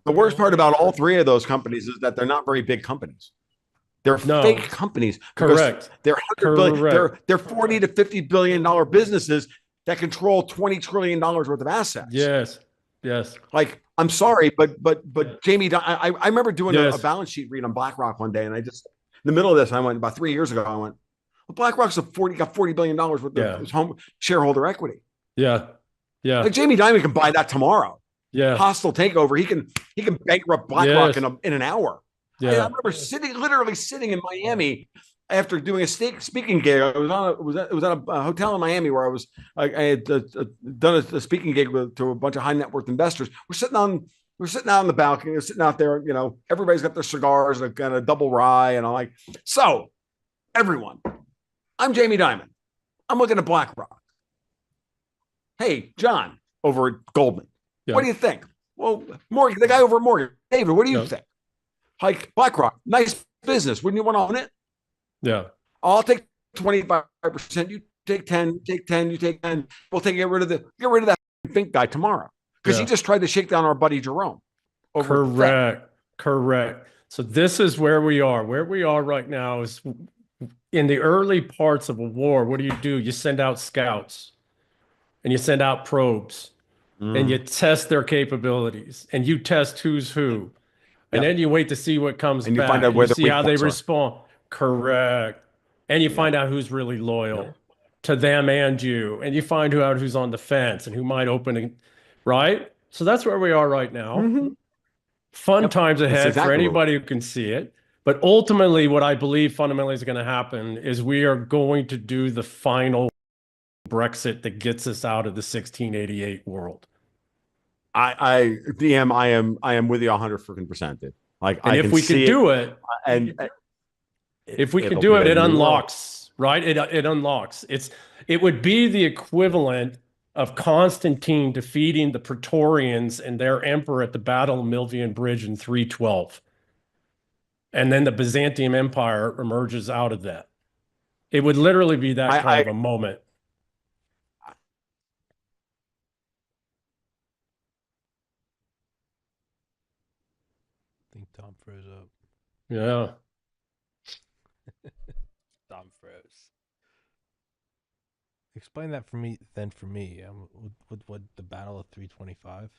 worst part about all three of those companies is that they're not very big companies. They're fake companies. Correct. They're they're $40 to $50 billion businesses that control $20 trillion worth of assets. Yes. Like, I'm sorry, but Jamie, I remember doing a balance sheet read on BlackRock one day, and in the middle of this, I went about 3 years ago. I went, well, BlackRock's got $40 billion worth of his home shareholder equequity. Yeah. Like Jamie Dimon can buy that tomorrow. Yeah. Hostile takeover. He can bankrupt BlackRock in an hour. Yeah. I remember literally sitting in Miami after doing a speaking gig. I was at a hotel in Miami where I had done a speaking gig to a bunch of high net worth investors. We're sitting out on the balcony. We're sitting out there. Everybody's got their cigars and a double rye, and I'm like, so everyone, I'm Jamie Dimon. I'm looking at BlackRock. hey, John, over at Goldman, Yeah. what do you think? Well, Morgan, the guy over at Morgan, David, what do you think? Like BlackRock, nice business. Wouldn't you want to own it? Yeah. I'll take 25%. You take 10, take 10, you take 10. We'll get rid of that Fink guy tomorrow. Because he just tried to shake down our buddy Jerome. Correct. So this is where we are. Where we are right now is in the early parts of a war. What do? You send out scouts and you send out probes and you test their capabilities and you test who's who. And then you wait to see what comes and back. You find out where you see how they respond. Correct. And you find out who's really loyal to them and you. And you find out who's on the fence and who might open, right? So that's where we are right now. Fun times ahead for anybody who can see it. But ultimately, what I believe fundamentally is going to happen is we are going to do the final Brexit that gets us out of the 1688 world. DM, I am with you 100%, dude. Like, and if we can do it, and if we can do it, it unlocks, right? It unlocks. It would be the equivalent of Constantine defeating the Praetorians and their emperor at the Battle of Milvian Bridge in 312. And then the Byzantium Empire emerges out of that. It would literally be that kind of a moment. I think Tom froze up. Yeah. Tom froze. Explain that for me. What the Battle of 325?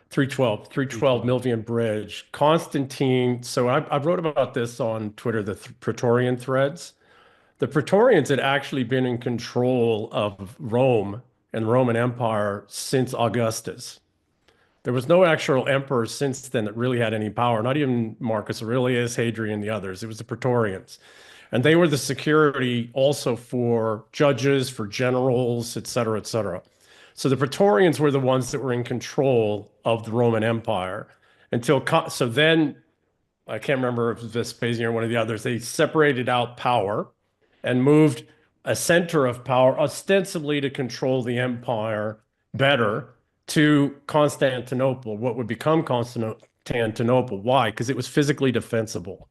312 Milvian Bridge. Constantine. So I wrote about this on Twitter, the Praetorian threads. The Praetorians had actually been in control of Rome and the Roman Empire since Augustus. There was no actual emperor since then that really had any power, not even Marcus Aurelius, Hadrian, the others. It was the Praetorians. And they were the security also for judges, for generals, et cetera, et cetera. So the Praetorians were the ones that were in control of the Roman Empire so then, I can't remember if it was Vespasian or one of the others, they separated out power and moved a center of power ostensibly to control the empire better to Constantinople, what would become Constantinople. Why? Because it was physically defensible.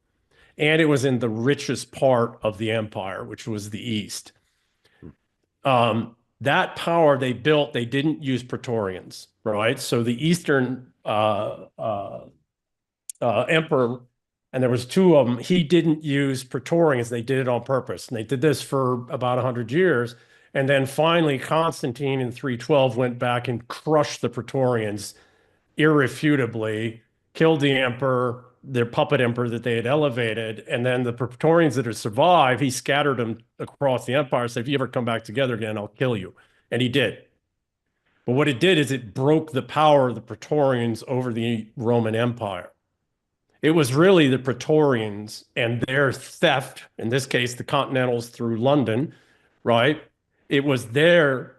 And it was in the richest part of the empire, which was the east. That power they built, they didn't use Praetorians, right? So the Eastern emperor, and there was two of them, he didn't use Praetorians. They did it on purpose. And they did this for about 100 years. And then finally, Constantine in 312 went back and crushed the Praetorians irrefutably, killed the emperor, their puppet emperor that they had elevated. And then the Praetorians that had survived, he scattered them across the empire, said, if you ever come back together again, I'll kill you. And he did. But what it did is it broke the power of the Praetorians over the Roman Empire. It was really the Praetorians and their theft, in this case, the Continentals through London, right? It was their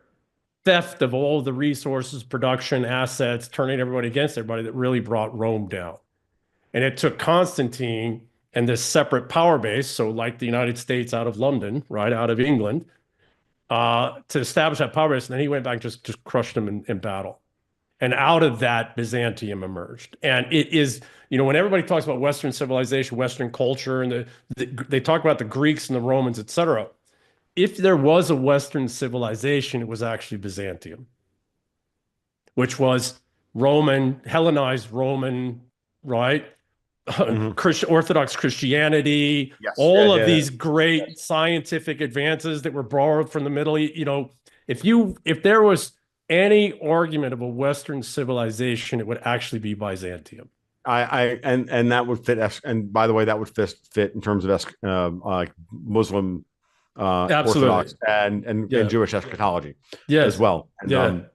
theft of all the resources, production, assets, turning everybody against everybody that really brought Rome down. And it took Constantine and this separate power base, so like the United States out of London, right, out of England, to establish that power base. And then he went back and just crushed them in battle. And out of that, Byzantium emerged. And it is, when everybody talks about Western civilization, Western culture, and they talk about the Greeks and the Romans, et cetera. If there was a Western civilization, it was actually Byzantium, which was Roman, Hellenized Roman, right? Orthodox Christianity, all of these great scientific advances that were borrowed from the Middle East. If there was any argument of a Western civilization, it would actually be Byzantium. And that would fit. And by the way, that would fit in terms of Muslim, Orthodox, and Jewish eschatology as well. And,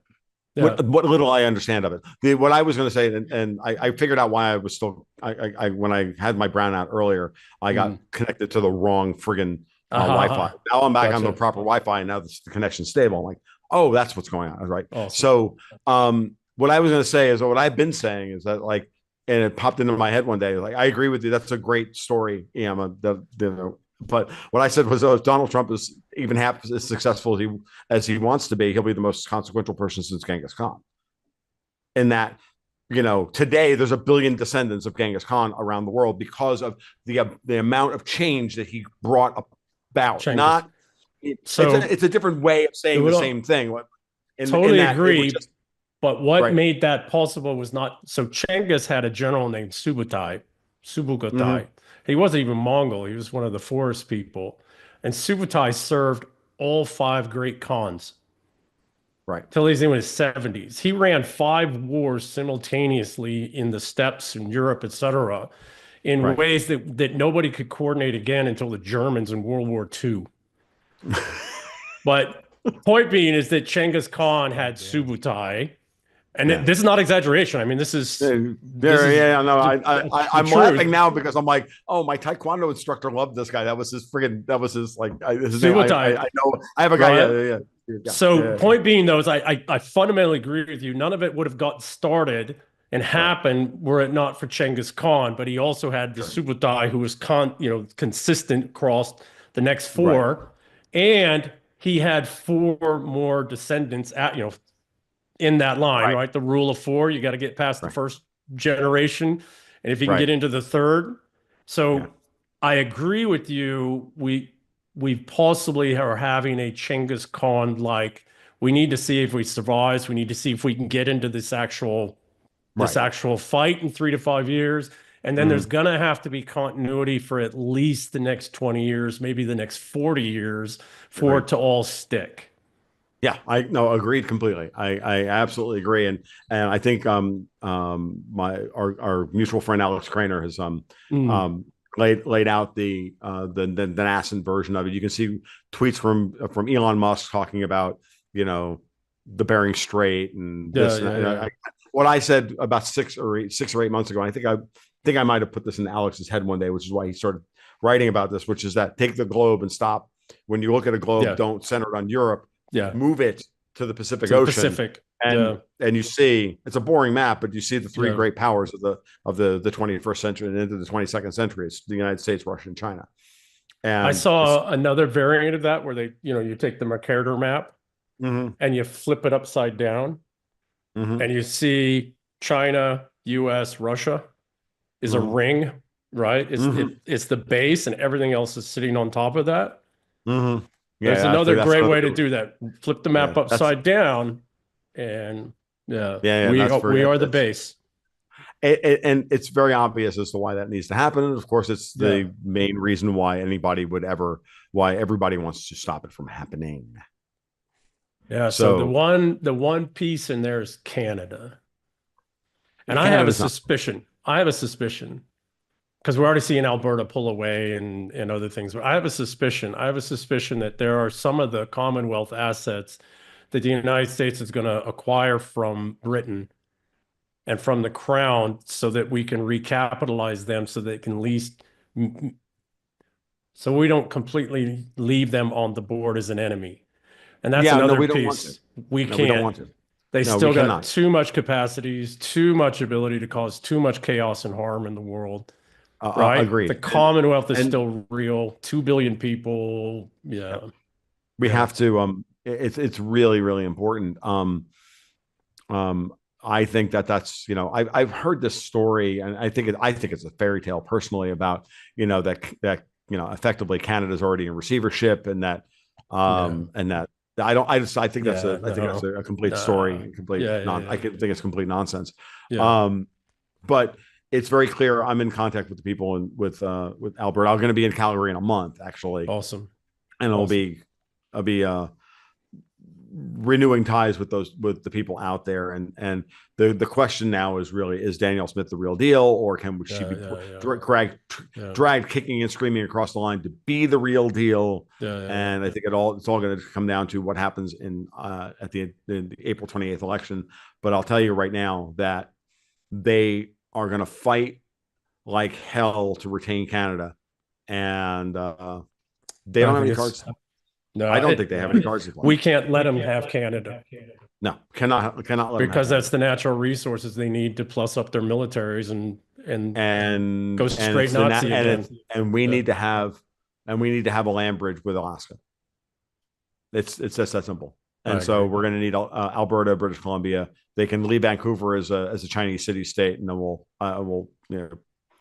what little I understand of it. What I was going to say, and I figured out why I was still, when I had my brownout earlier, I got connected to the wrong friggin' Wi-Fi. Now I'm back on the proper Wi-Fi, and now the connection's stable. I'm like, oh, that's what's going on, right? Awesome. So what I was going to say is, what I've been saying is that, like, and it popped into my head one day, like, I agree with you. That's a great story, Emma. But what I said was, if Donald Trump is even half as successful as he wants to be, he'll be the most consequential person since Genghis Khan. In that, today there's a billion descendants of Genghis Khan around the world because of the amount of change that he brought about. Not it's a different way of saying the same thing. Totally agree. But what made that possible was not so. Genghis had a general named Subutai. He wasn't even Mongol. He was one of the forest people, and Subutai served all 5 great Khans. Right. Till he's in his 70s. He ran 5 wars simultaneously in the steppes in Europe, etc., in ways that nobody could coordinate again until the Germans in World War II. But point being is that Genghis Khan had Subutai. And this is not exaggeration. I mean, this is I'm laughing now because I'm like, oh, my Taekwondo instructor loved this guy. That was his like his name. I know. I have a guy. Point being, though, is I fundamentally agree with you. None of it would have got started and happened were it not for Genghis Khan. But he also had the Subutai, who was consistent across the next 4, and he had 4 more descendants in that line, right? The rule of 4, you got to get past the first generation. And if you can get into the 3rd. So I agree with you. We possibly are having a Genghis Khan, we need to see if we survive. We need to see if we can get into this actual fight in 3 to 5 years. And then there's going to have to be continuity for at least the next 20 years, maybe the next 40 years for it to all stick. Yeah, agreed completely. I absolutely agree, and I think our mutual friend Alex Craner has laid out the nascent version of it. You can see tweets from Elon Musk talking about the Bering Strait and this. What I said about 6 or 8 months ago, I think I might have put this in Alex's head one day, which is why he started writing about this. Which is that take the globe and stop. When you look at a globe, don't center it on Europe. Move it to the Pacific Ocean. And you see it's a boring map, but you see the 3 great powers of the 21st century and into the 22nd century. It's the United States, Russia, and China. And I saw another variant of that where they, you take the Mercator map and you flip it upside down and you see China, US, Russia is a ring, right? It's the base and everything else is sitting on top of that. There's another great way to do that. Flip the map upside down, and we are the base. And it's very obvious as to why that needs to happen. And of course, it's the main reason why everybody wants to stop it from happening. Yeah. So the one piece in there is Canada, and I have a suspicion. Because we're already seeing Alberta pull away and other things. I have a suspicion that there are some of the Commonwealth assets that the United States is going to acquire from Britain and from the Crown so that we can recapitalize them so they can so we don't completely leave them on the board as an enemy. And that's another piece. We can't. We don't want to. They still got too much capacities, too much ability to cause too much chaos and harm in the world. Right. Agreed. The Commonwealth is still real. 2 billion people. Yeah. We have to. It's really, really important. I think that's I've heard this story, and I think it's a fairy tale personally about that effectively Canada's already in receivership, and that and that I think that's a complete story, I think it's complete nonsense. But it's very clear. I'm in contact with the people with Alberta. I'm going to be in Calgary in a month, actually. Awesome. And I'll be renewing ties with the people out there. And the question now is really, is Danielle Smith the real deal, or can she be dragged kicking and screaming across the line to be the real deal? And I think it's all going to come down to what happens at the April 28th election. But I'll tell you right now that they are going to fight like hell to retain Canada, and they don't have any cards. No, I don't think they have any cards. We can't let them have Canada. No, cannot let because that's the natural resources they need to plus up their militaries and go straight Nazi again. And we need to have and we need to have a land bridge with Alaska. It's just that simple. And I so agree. we're going to need Alberta, British Columbia. They can leave Vancouver as a Chinese city state, and then we'll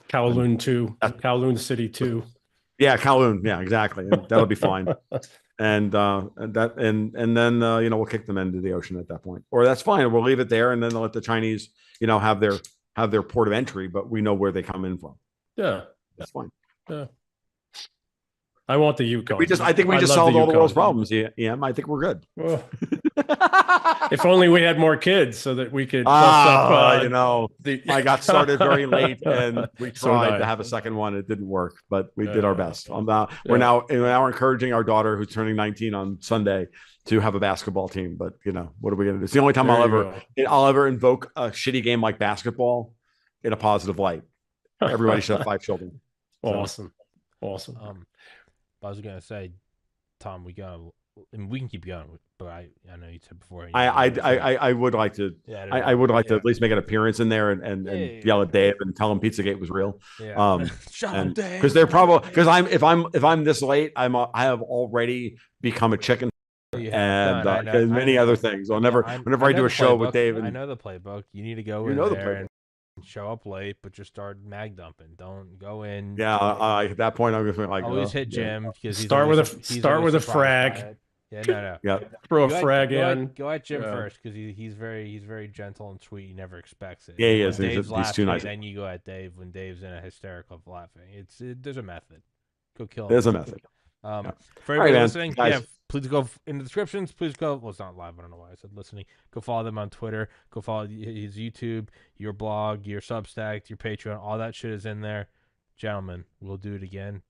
Kowloon too. Kowloon City too. yeah, Kowloon, yeah, exactly, and that'll be fine. And then we'll kick them into the ocean at that point, or that's fine. We'll leave it there, and then they'll let the Chinese have their port of entry, but we know where they come in from. Yeah, That's fine. yeah. I want the Yukon. I think we just love solved all the Yukon. world's problems. Yeah, I think we're good. Well, if only we had more kids so that we could bust up. I got started very late, and we So tried did I. to have a second one. It didn't work, but we did Yeah. our best. We're now encouraging our daughter, who's turning 19 on Sunday, to have a basketball team. But what are we going to do? It's the only time There I'll you ever invoke a shitty game like basketball in a positive light. go. Everybody should have 5 children. Awesome. I was gonna say, Tom, we can keep going, but I know you said before. I would like to. Yeah, I would like to at least make an appearance in there and yell at Dave and tell him Pizzagate was real. Yeah. Shut up, Dave. Because they're probably if I'm this late, I have already become a chicken. And many other things. Whenever I do a show with Dave, I know the playbook. You need to go in there and show up late, but just start mag dumping. Don't go in. Yeah, at that point I'm going to be like, always hit Jim because start with a frag. Yeah, no. Yeah, Throw a frag in. Go at Jim first because he's very gentle and sweet. He never expects it. Yeah, he is. Dave's He's too nice. Then you go at Dave when Dave's in a hysterical of laughing. There's a method. Go kill him. There's a method. For everybody listening, please go in the descriptions. Please go. Well, it's not live. I don't know why I said listening. Go follow them on Twitter. Go follow his YouTube, your blog, your Substack, your Patreon. All that shit is in there. Gentlemen, we'll do it again.